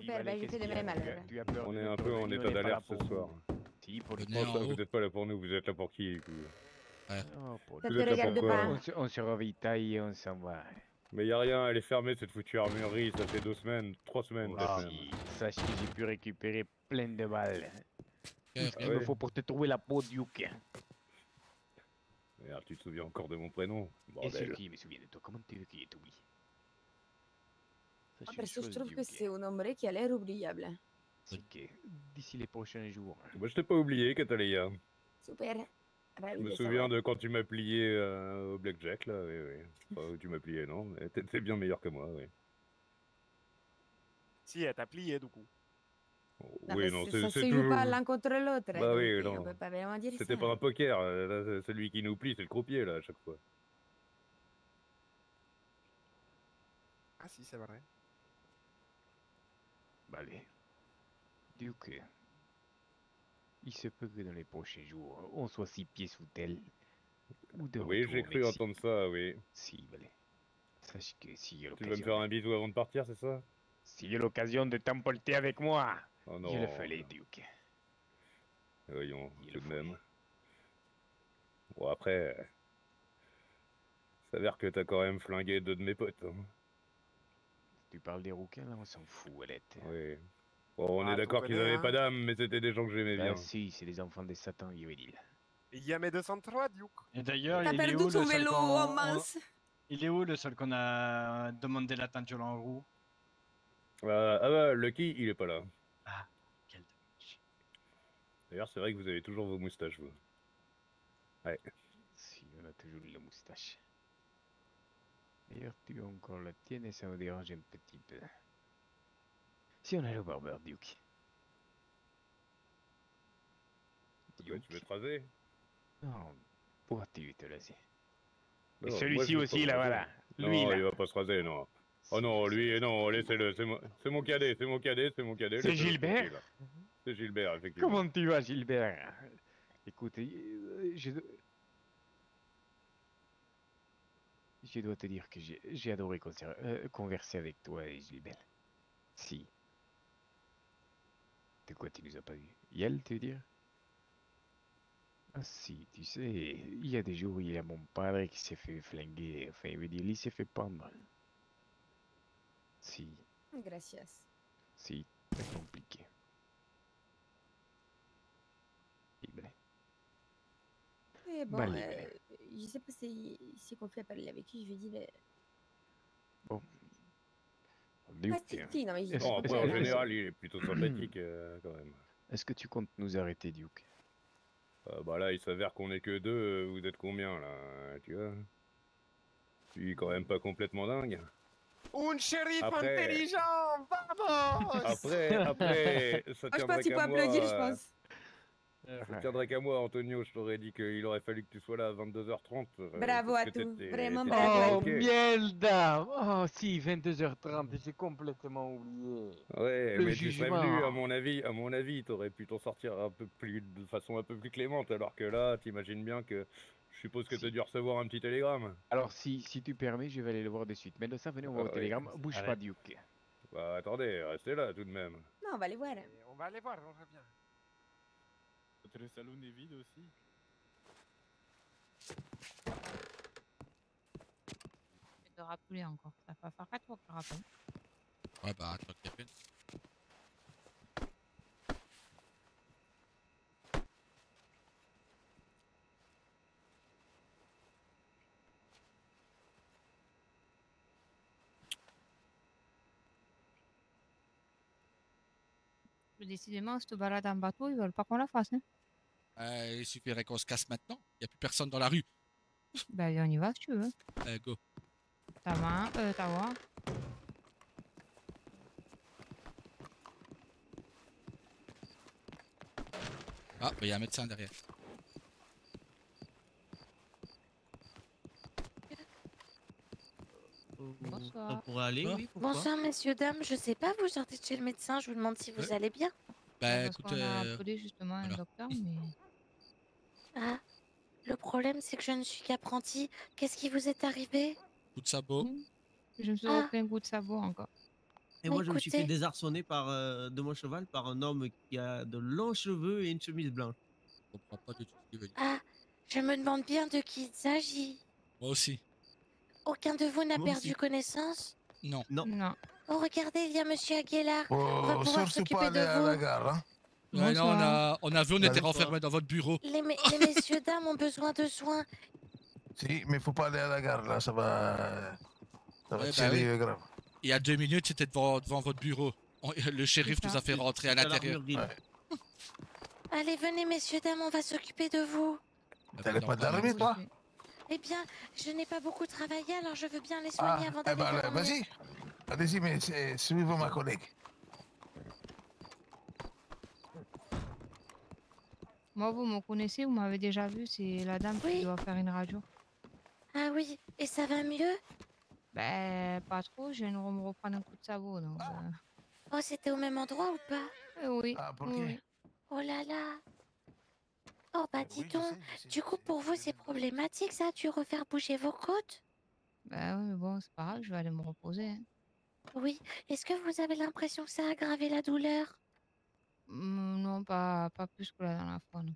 Si, Bah, allez, j'ai qu'est-ce fait de qu'il y a? même, alors. Tu as peur On de est un notre peu en Antonio, état il est pas d'alerte là ce pour soir. vous. Si, pour le Venez en Vous haut. êtes pas là pour nous, vous êtes là pour qui? Oh, pour Ça le- Vous êtes te là regarde pourquoi? pas. On se ravitaille et on s'en va. Mais y a rien, elle est fermée cette foutue armurerie, ça fait 2 semaines, 3 semaines Ah, peut-être même. si. Sache que j'ai pu récupérer plein de balles. Tout ce qu'il ouais. me faut pour te trouver la peau Duke. Merde, tu te souviens encore de mon prénom? Bien sûr Bordel. qu'il me souvient de toi. Comment tu veux qu'il t'oublie? Sache une Perso, je chose, trouve que Duke, c'est un homme qui a l'air oubliable. c'est que d'ici les prochains jours, Moi, je t'ai pas oublié, Catalina. Super. Je Ravi me de souviens savoir. de quand tu m'as plié au blackjack, là, oui, oui. Enfin, tu m'as plié, non, mais t'es bien meilleur que moi, oui. Si, elle t'a plié du coup. Oh, Non, oui, mais non, ça c'est se joue pas l'un contre l'autre. Bah donc, oui, on non. peut pas vraiment dire ça. C'était pas un poker, là, celui qui nous plie, c'est le croupier, là, à chaque fois. Ah si, c'est vrai. allez. Duke, il se peut que dans les prochains jours, on soit 6 pieds sous terre ou de Oui, retour j'ai au cru Mexique. entendre ça, oui. Si, allez. Sache que s'il y a Tu vas me l'occasion faire un bisou avant de partir, c'est ça? s'il y a l'occasion de t'emporter avec moi, Oh je le non. ferai, Duke. Voyons, Il tout le de ferait. même. Bon, après, ça a l'air que t'as quand même flingué 2 de mes potes. Hein. Tu parles des rouquins, là, on s'en fout, Alette. Oui. Bon, on Ah, est t'en d'accord qu'ils connais, avaient hein. pas d'âme, mais c'était des gens que j'aimais bien. Ah si, c'est les enfants des satans, il veut dire. Il y a mes 203, Duke. Et d'ailleurs, T'as il est perdu où ton le seul vélo, qu'on... oh mince. Il est où le seul qu'on a demandé la teinture en roue? Ah bah, Lucky, il est pas là. Ah, quel dommage. D'ailleurs, c'est vrai que vous avez toujours vos moustaches, vous. Ouais. Si, on a toujours la moustache. D'ailleurs, tu as encore la tienne et ça me dérange un petit peu. Si on est au barbeur, Duke. Toi, tu veux te raser? Non, pourras-tu te laisser? Et Non, moi, celui-ci je veux aussi, pas me là, raser. voilà. Lui, Non, là. il va pas se raser, non. Oh Si, non, je lui, sais, non, je sais. laissez-le, c'est mon cadet, c'est mon cadet, c'est mon cadet. C'est laissez-le Gilbert? tranquille. C'est Gilbert, effectivement. Comment tu vas, Gilbert? Écoute, je dois te dire que j'ai adoré converser avec toi, Gilbert. Si. De quoi tu nous as pas vu? Yel, tu veux dire? Ah si, tu sais, il y a des jours, il y a mon père qui s'est fait flinguer, enfin, il veut dire, il s'est fait pendre. Si, Gracias. si, très compliqué. Libre. Mais bon, Libre. je sais pas si qu'on fait parler avec lui, je vais dire... Bon. Ah, Duke, si, non, mais Est-ce- Bon, après, en est-ce- général, il est plutôt sympathique, quand même. est-ce que tu comptes nous arrêter, Duke? Bah là, il s'avère qu'on est que 2, vous êtes combien, là, tu vois? Je suis quand même pas complètement dingue. Un shérif Après- intelligent, vamos! Après, ça Oh, je pense tiendrait qu'il qu'à peut moi... applaudir, je pense. Ça tiendrait qu'à moi, Antonio, je t'aurais dit qu'il aurait fallu que tu sois là à 22h30. Bravo parce à que tous, t'étais- vraiment t'étais bravo à pas Oh, tous. ok. mierda! Oh, si, 22h30, j'ai complètement oublié. Ouais, Le mais tu serais jugement. venu, à mon avis, t'aurais pu t'en sortir un peu plus, de façon un peu plus clémente, alors que là, t'imagines bien que je suppose que Si. t'as dû recevoir un petit télégramme. Alors, si tu permets, je vais aller le voir de suite. Mais de ça, venez, on va Ah au ouais. télégramme. Bouge Allez. pas, Duke. Bah attendez, restez là tout de même. Non, on va aller voir. Et on va aller voir, on revient. Le salon est vide aussi. Je vais te rappeler encore. Ça va faire 4 fois que je rappelle. Ouais, bah, attends, Kevin. Décidément, cette balade en bateau, ils veulent pas qu'on la fasse. Hein. Il suffirait qu'on se casse maintenant. Il n'y a plus personne dans la rue. Ben, on y va si tu veux. Go. Ta main, ta voix. Ah, bah, il y a un médecin derrière. Bonsoir. Ça pourrait aller, Ah. oui, pourquoi? Bonsoir messieurs, dames, je sais pas, vous sortez de chez le médecin, je vous demande si vous Ouais. allez bien. Bah, Parce écoute, qu'on a appelé justement un voilà. docteur, mais... Ah, le problème c'est que je ne suis qu'apprenti. Qu'est-ce qui vous est arrivé? coup de sabot. Je me suis Ah. repris un coup de sabot encore. Et Bah, moi, je me suis fait écoutez. désarçonner de mon cheval par un homme qui a de longs cheveux et une chemise blanche. Je comprends pas du tout ce qu'il veut dire. Ah, je me demande bien de qui il s'agit. Moi aussi. Aucun de vous n'a Moi perdu aussi. connaissance? Non. Non. Non. Oh, regardez, il y a monsieur Aguilar. On va Oh, pouvoir surtout pas s'occuper aller de à la vous. gare, hein. Ouais, non, on a vu, on était Bonsoir. renfermés dans votre bureau. Les messieurs, dames ont besoin de soins. Si, mais faut pas aller à la gare, là, ça va Ouais, bah tirer oui. grave. Il y a 2 minutes, c'était devant votre bureau. Le shérif C'est nous ça. a fait rentrer à C'est à l'intérieur. l'armure guilde. Allez, venez, messieurs, dames, on va s'occuper de vous. T'allais pas normal. dormir, toi? Eh bien, je n'ai pas beaucoup travaillé, alors je veux bien les soigner avant Eh d'aller ben, dormir. vas-y. Allez-y, mais suivez ma collègue. Moi, vous me connaissez, vous m'avez déjà vu, c'est la dame Oui. qui doit faire une radio. Ah oui, et ça va mieux? Ben, pas trop, je viens de me reprendre un coup de sabot, donc... Oh, c'était au même endroit ou pas? Oui, Ah, pour oui, qui? oui. Oh là là. Oh, bah dis Oui, je donc. sais, je sais, Du coup, pour vous, c'est problématique, ça, tu refaire bouger vos côtes? Ben oui, mais bon, c'est pas grave, je vais aller me reposer. Hein. Oui. Est-ce que vous avez l'impression que ça a aggravé la douleur? Non, pas plus que la dernière fois, non.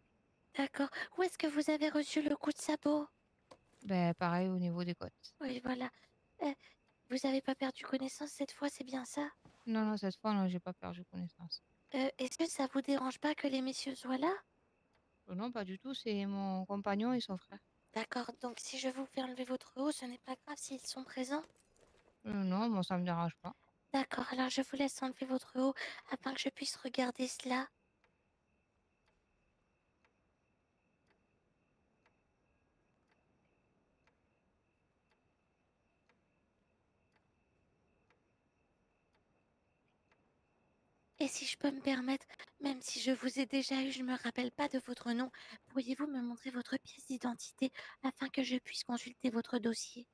D'accord. Où est-ce que vous avez reçu le coup de sabot? Ben, pareil au niveau des côtes. Oui, voilà. Vous avez pas perdu connaissance cette fois, c'est bien ça? Non, non, cette fois, non, j'ai pas perdu connaissance. Est-ce que ça vous dérange pas que les messieurs soient là? Non, pas du tout, c'est mon compagnon et son frère. D'accord, donc si je vous fais enlever votre haut, ce n'est pas grave s'ils sont présents? Non, moi, ça me dérange pas. D'accord, alors je vous laisse enlever votre haut afin que je puisse regarder cela. Et si je peux me permettre, même si je vous ai déjà eu, je ne me rappelle pas de votre nom, pourriez-vous me montrer votre pièce d'identité afin que je puisse consulter votre dossier?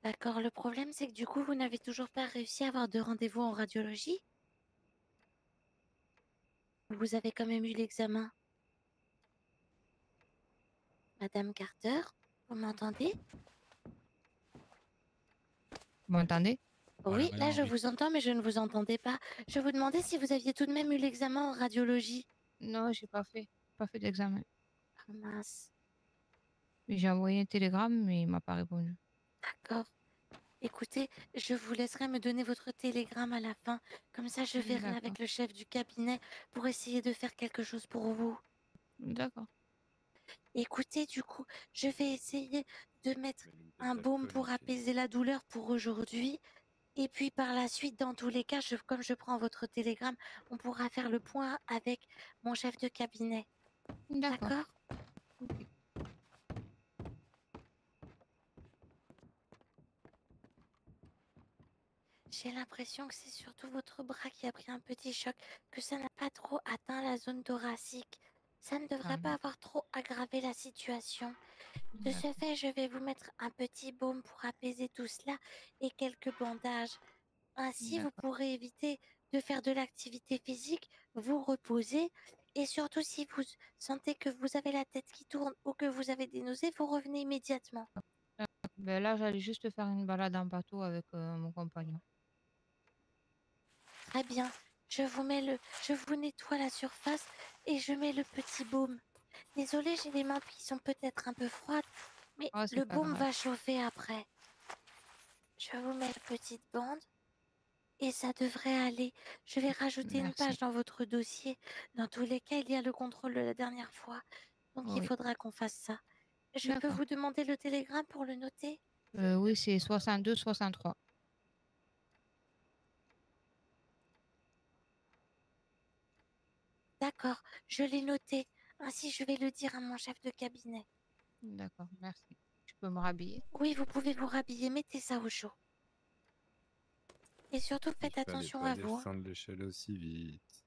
D'accord, le problème c'est que du coup vous n'avez toujours pas réussi à avoir de rendez-vous en radiologie? Vous avez quand même eu l'examen. Madame Carter, vous m'entendez? Vous m'entendez? Oui, là je vous entends mais je ne vous entendais pas. Je vous demandais si vous aviez tout de même eu l'examen en radiologie. Non, j'ai pas fait. Pas fait d'examen. Ah mince. J'ai envoyé un télégramme, mais il m'a pas répondu. D'accord. Écoutez, je vous laisserai me donner votre télégramme à la fin. Comme ça, je verrai D'accord. avec le chef du cabinet pour essayer de faire quelque chose pour vous. D'accord. Écoutez, du coup, je vais essayer de mettre un baume pour apaiser la douleur pour aujourd'hui. Et puis par la suite, dans tous les cas, comme je prends votre télégramme, on pourra faire le point avec mon chef de cabinet. D'accord. D'accord? J'ai l'impression que c'est surtout votre bras qui a pris un petit choc, que ça n'a pas trop atteint la zone thoracique. Ça ne devrait pas avoir trop aggravé la situation. De ce fait, je vais vous mettre un petit baume pour apaiser tout cela et quelques bandages. Ainsi, vous pourrez éviter de faire de l'activité physique, vous reposer et surtout si vous sentez que vous avez la tête qui tourne ou que vous avez des nausées, vous revenez immédiatement. Ben là, j'allais juste faire une balade en bateau avec mon compagnon. Très bien. Je vous nettoie la surface et je mets le petit baume. Désolée, j'ai les mains qui sont peut-être un peu froides, mais Oh, c'est le pas baume grave. va chauffer après. Je vous mets la petite bande et ça devrait aller. Je vais rajouter une Merci. page dans votre dossier. Dans tous les cas, il y a le contrôle de la dernière fois. Donc il Oui. faudra qu'on fasse ça. Je peux D'accord. vous demander le télégramme pour le noter? Oui, c'est 62-63. D'accord, je l'ai noté. Ainsi, je vais le dire à mon chef de cabinet. D'accord, merci. Je peux me rhabiller? Oui, vous pouvez vous rhabiller, mettez ça au chaud. Et surtout, faites attention à vous. Hein. Descendre l'échelle aussi vite.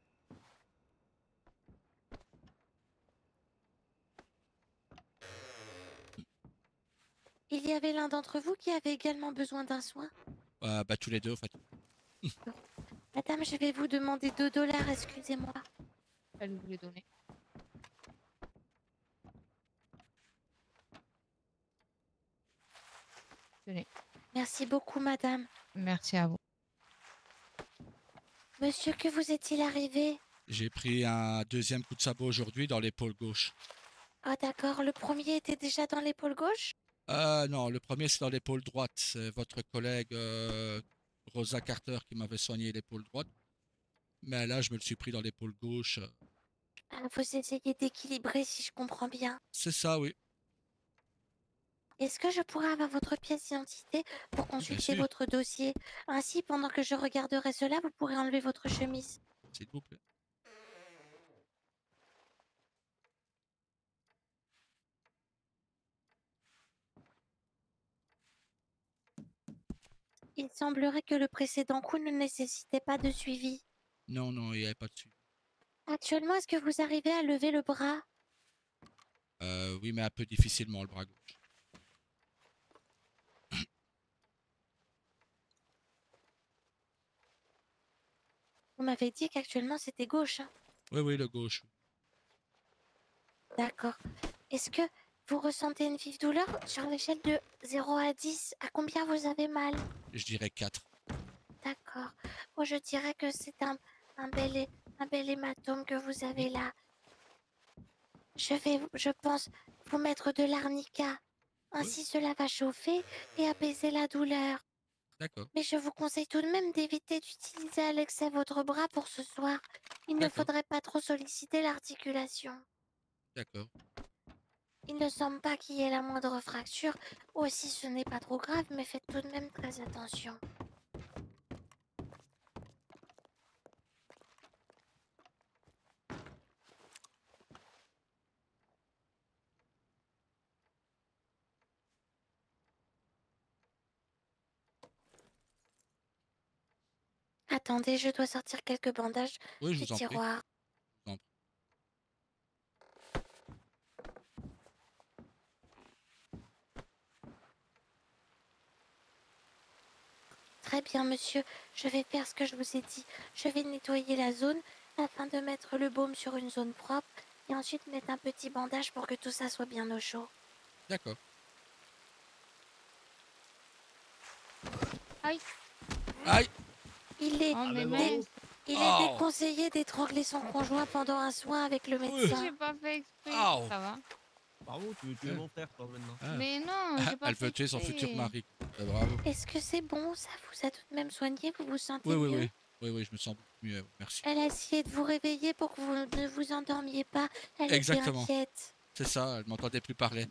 Il y avait l'un d'entre vous qui avait également besoin d'un soin? Bah tous les deux en fait. Madame, je vais vous demander 2 $, excusez-moi. Elle vous les donner. Tenez. Merci beaucoup, madame. Merci à vous. Monsieur, que vous est-il arrivé? J'ai pris un deuxième coup de sabot aujourd'hui dans l'épaule gauche. Oh, d'accord. Le premier était déjà dans l'épaule gauche? Non, le premier c'est dans l'épaule droite. C'est votre collègue Rosa Carter qui m'avait soigné l'épaule droite. Mais là, je me le suis pris dans l'épaule gauche. Ah, vous essayez d'équilibrer, si je comprends bien. C'est ça, oui. Est-ce que je pourrais avoir votre pièce d'identité pour consulter sûr. votre dossier? Ainsi, pendant que je regarderai cela, vous pourrez enlever votre chemise. S'il vous plaît. Il semblerait que le précédent coup ne nécessitait pas de suivi. Non, non, il n'y avait pas de suivi. Actuellement, est-ce que vous arrivez à lever le bras? Oui, mais un peu difficilement le bras gauche. Vous m'avez dit qu'actuellement c'était gauche. Hein? Oui, oui, le gauche. D'accord. Est-ce que vous ressentez une vive douleur sur l'échelle de 0 à 10? À combien vous avez mal? Je dirais 4. D'accord. Moi, je dirais que c'est un bel hématome que vous avez là. Je vais, je pense, vous mettre de l'arnica. Ainsi, cela va chauffer et apaiser la douleur. D'accord. Mais je vous conseille tout de même d'éviter d'utiliser à l'excès votre bras pour ce soir. Il ne faudrait pas trop solliciter l'articulation. D'accord. Il ne semble pas qu'il y ait la moindre fracture. Aussi, ce n'est pas trop grave, mais faites tout de même très attention. Attendez, je dois sortir quelques bandages Oui, je du vous en prie. tiroir. Je vous en prie. Très bien, monsieur. Je vais faire ce que je vous ai dit. Je vais nettoyer la zone afin de mettre le baume sur une zone propre et ensuite mettre un petit bandage pour que tout ça soit bien au chaud. D'accord. Aïe. Aïe. Il est, Oh, mais il Oh. est déconseillé d'étrangler son conjoint pendant un soin avec le médecin. J'ai pas fait exprès. Ow. Ça va. Bravo, tu veux tuer mon frère toi maintenant. Ah. Mais non, j'ai pas Elle fait veut tuer son exprès. futur mari. Bravo. Est-ce que c'est bon? Ça vous a tout de même soigné? Vous vous sentez Oui, oui, mieux? oui. Oui, oui, je me sens beaucoup mieux. Merci. Elle a essayé de vous réveiller pour que vous ne vous endormiez pas. Elle Exactement. était inquiète. C'est ça, elle m'entendait plus parler.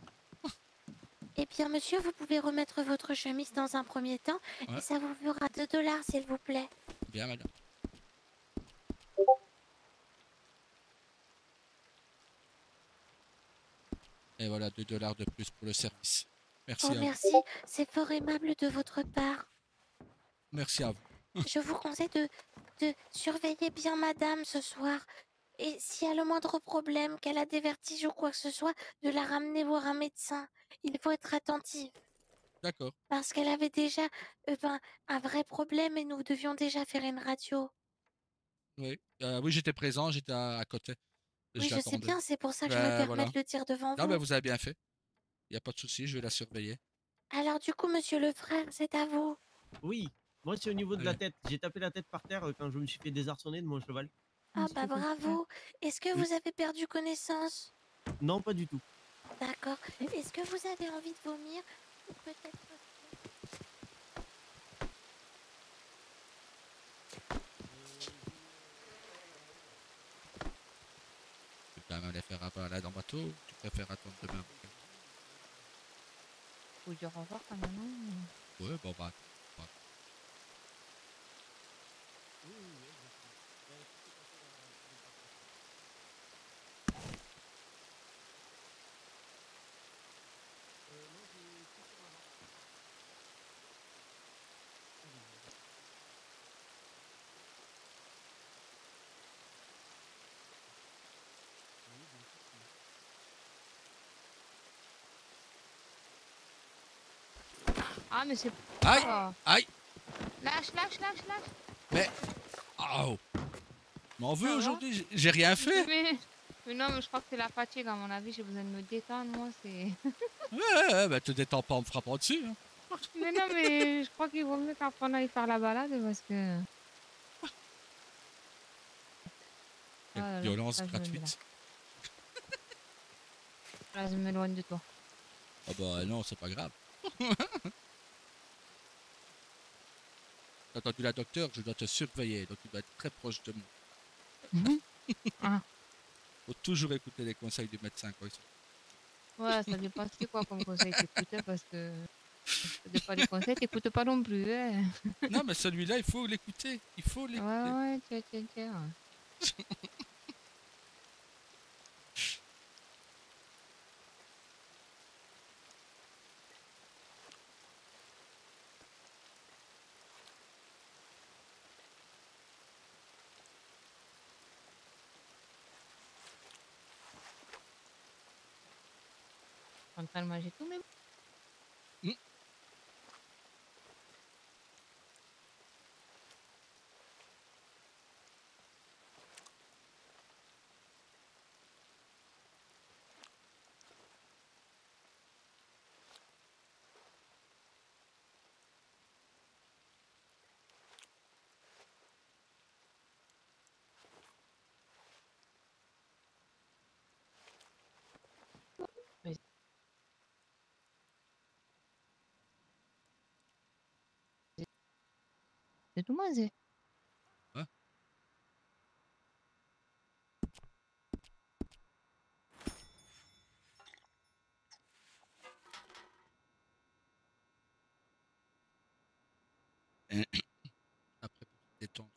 Eh bien, monsieur, vous pouvez remettre votre chemise dans un premier temps Ouais. et ça vous fera 2 $, s'il vous plaît. Bien, madame. Et voilà, 2 $ de plus pour le service. Merci Oh, à vous. merci. C'est fort aimable de votre part. Merci à vous. Je vous conseille de surveiller bien madame ce soir. Et s'il y a le moindre problème, qu'elle a des vertiges ou quoi que ce soit, de la ramener voir un médecin. Il faut être attentif. D'accord. Parce qu'elle avait déjà un vrai problème et nous devions déjà faire une radio. Oui, oui, j'étais présent, j'étais à côté. Oui, je sais l'attendais. bien, c'est pour ça que je me Ben, permets voilà. de le dire devant Non, vous. mais vous avez bien fait. Il n'y a pas de souci, je vais la surveiller. Alors du coup, monsieur le frère, c'est à vous. Oui, moi c'est au niveau de la Allez. tête. J'ai tapé la tête par terre quand je me suis fait désarçonner de mon cheval. Ah bah bravo. Est-ce que Oui. vous avez perdu connaissance? Non, pas du tout. D'accord. Est-ce que vous avez envie de vomir? Ou peut-être... Tu peux quand même aller faire un balade en bateau ou tu préfères attendre demain? Faut dire au revoir quand même. Hein. Ouais, bon bah. Ah, mais c'est Aïe. pas... Aïe. Lâche, lâche, lâche, lâche. Mais... Oh. M'en veux Ça va aujourd'hui, j'ai rien fait. Mais non, mais je crois que c'est la fatigue, à mon avis, j'ai besoin de me détendre, moi, c'est... Ouais, bah te détends pas en me frappant dessus. Hein. Mais non, mais je crois qu'il vaut mieux qu'après on aille faire la balade, parce que... Quelle là, violence là, je me mets gratuite. Là, je m'éloigne de toi. Ah bah non, c'est pas grave. T'as entendu la docteure, je dois te surveiller, donc tu dois être très proche de moi. Ah. Faut toujours écouter les conseils du médecin quand ils sont... Ouais, ça dépend c'est quoi comme conseil t'écoutes, parce que... Ça dépend des conseils, t'écoutes pas non plus, hein. Non, mais celui-là, il faut l'écouter. Il faut l'écouter. Ouais, tiens. Je suis en train de manger tous mes... C'est tout mangé. Ouais. Après, pour te détendre.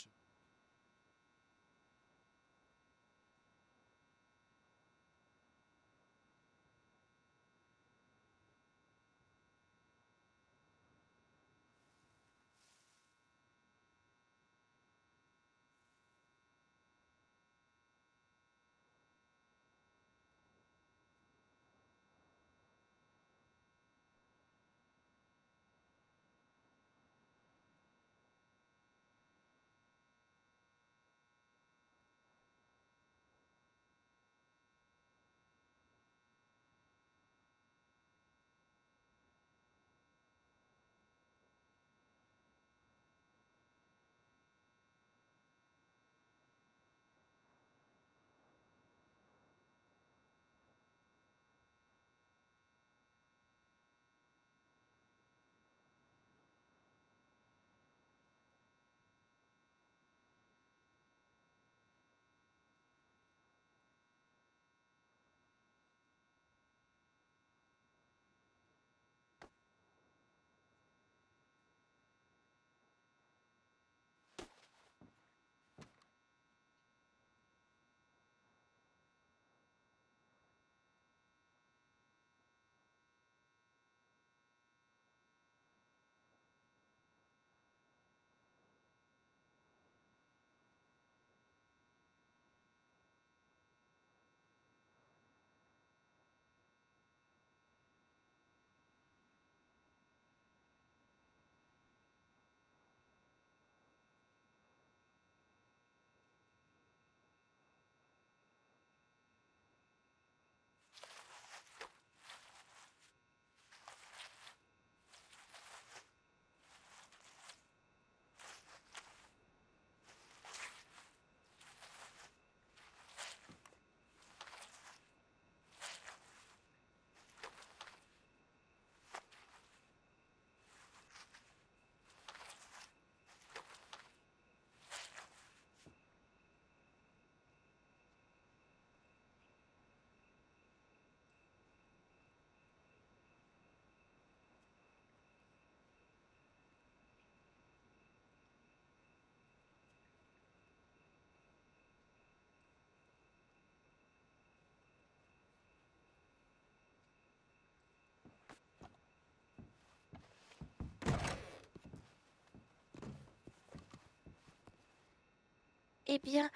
Eh bien,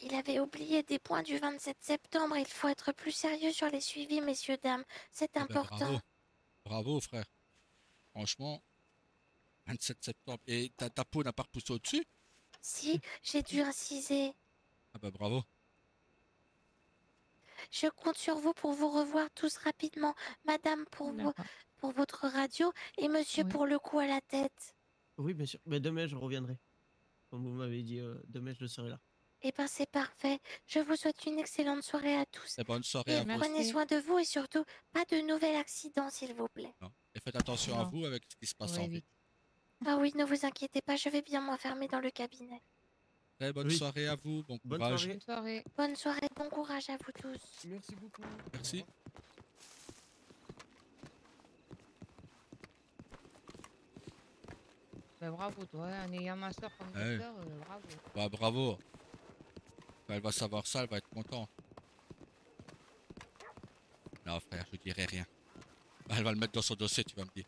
il avait oublié des points du 27 septembre. Il faut être plus sérieux sur les suivis, messieurs, dames. C'est Eh ben, important. bravo. Bravo, frère. Franchement, 27 septembre. Et ta peau n'a pas repoussé au-dessus? Si, j'ai dû inciser. Ah bah bravo. Je compte sur vous pour vous revoir tous rapidement. Madame pour votre radio et monsieur pour le coup à la tête. Oui, bien sûr. Mais demain, je reviendrai. Comme vous m'avez dit, demain, je serai là. Eh ben c'est parfait. Je vous souhaite une excellente soirée à tous. Et bonne soirée Et à vous. prenez soin de vous et surtout, pas de nouvel accident s'il vous plaît. Non. Et faites attention à vous avec ce qui se passe en ville. Ah oui, ne vous inquiétez pas, je vais bien m'enfermer dans le cabinet. Très bonne soirée à vous, bon Bonne courage. soirée. Bonne soirée, bon courage à vous tous. Merci beaucoup. Merci. Bah, bravo toi, hein, en ayant ma soeur comme Ouais. docteur, bravo. Bah bravo. Quand elle va savoir ça, elle va être contente. Non frère, je dirai rien. Elle va le mettre dans son dossier, tu vas me dire.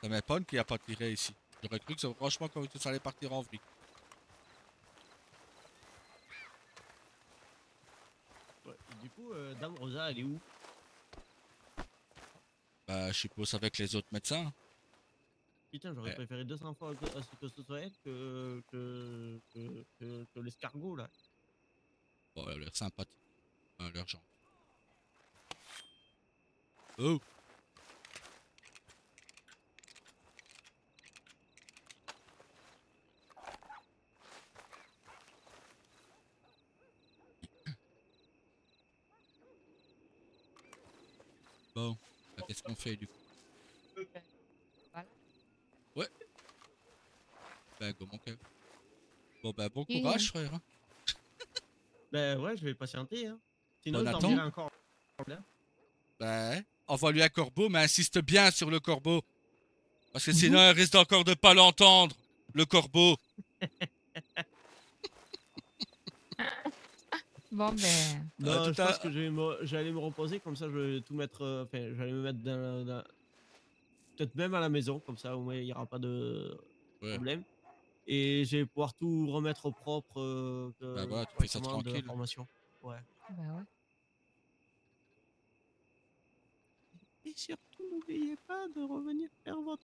Ça m'étonne qu'il n'y a pas tiré ici. J'aurais cru que franchement que ça allait partir en vrille. Ouais, et du coup, Dame Rosa, elle est où? Bah je suppose avec les autres médecins. Putain, j'aurais préféré 200 fois à ce que ce soit elle que l'escargot, là. Bon, elle a l'air sympathique. Elle a l'air gentil. Oh! Bon, bah, qu'est-ce qu'on fait du coup? Ouais. Bah go mon cœur. Bon bah bon courage frère. Hein. Ben ouais, je vais patienter, hein. Sinon, Bon, je attends. dormirai encore. Bah ouais. Envoie-lui un corbeau, mais insiste bien sur le corbeau. Parce que sinon elle risque encore de pas l'entendre, le corbeau. Bon ben. Non, je pense que j'allais me reposer, comme ça je vais tout mettre. Enfin, j'allais me mettre peut-être même à la maison, comme ça au moins il n'y aura pas de problème. Et je vais pouvoir tout remettre au propre Bah voilà, tu fais ça correctement de la tranquille. formation. Ouais. Bah ouais. Et surtout, n'oubliez pas de revenir faire votre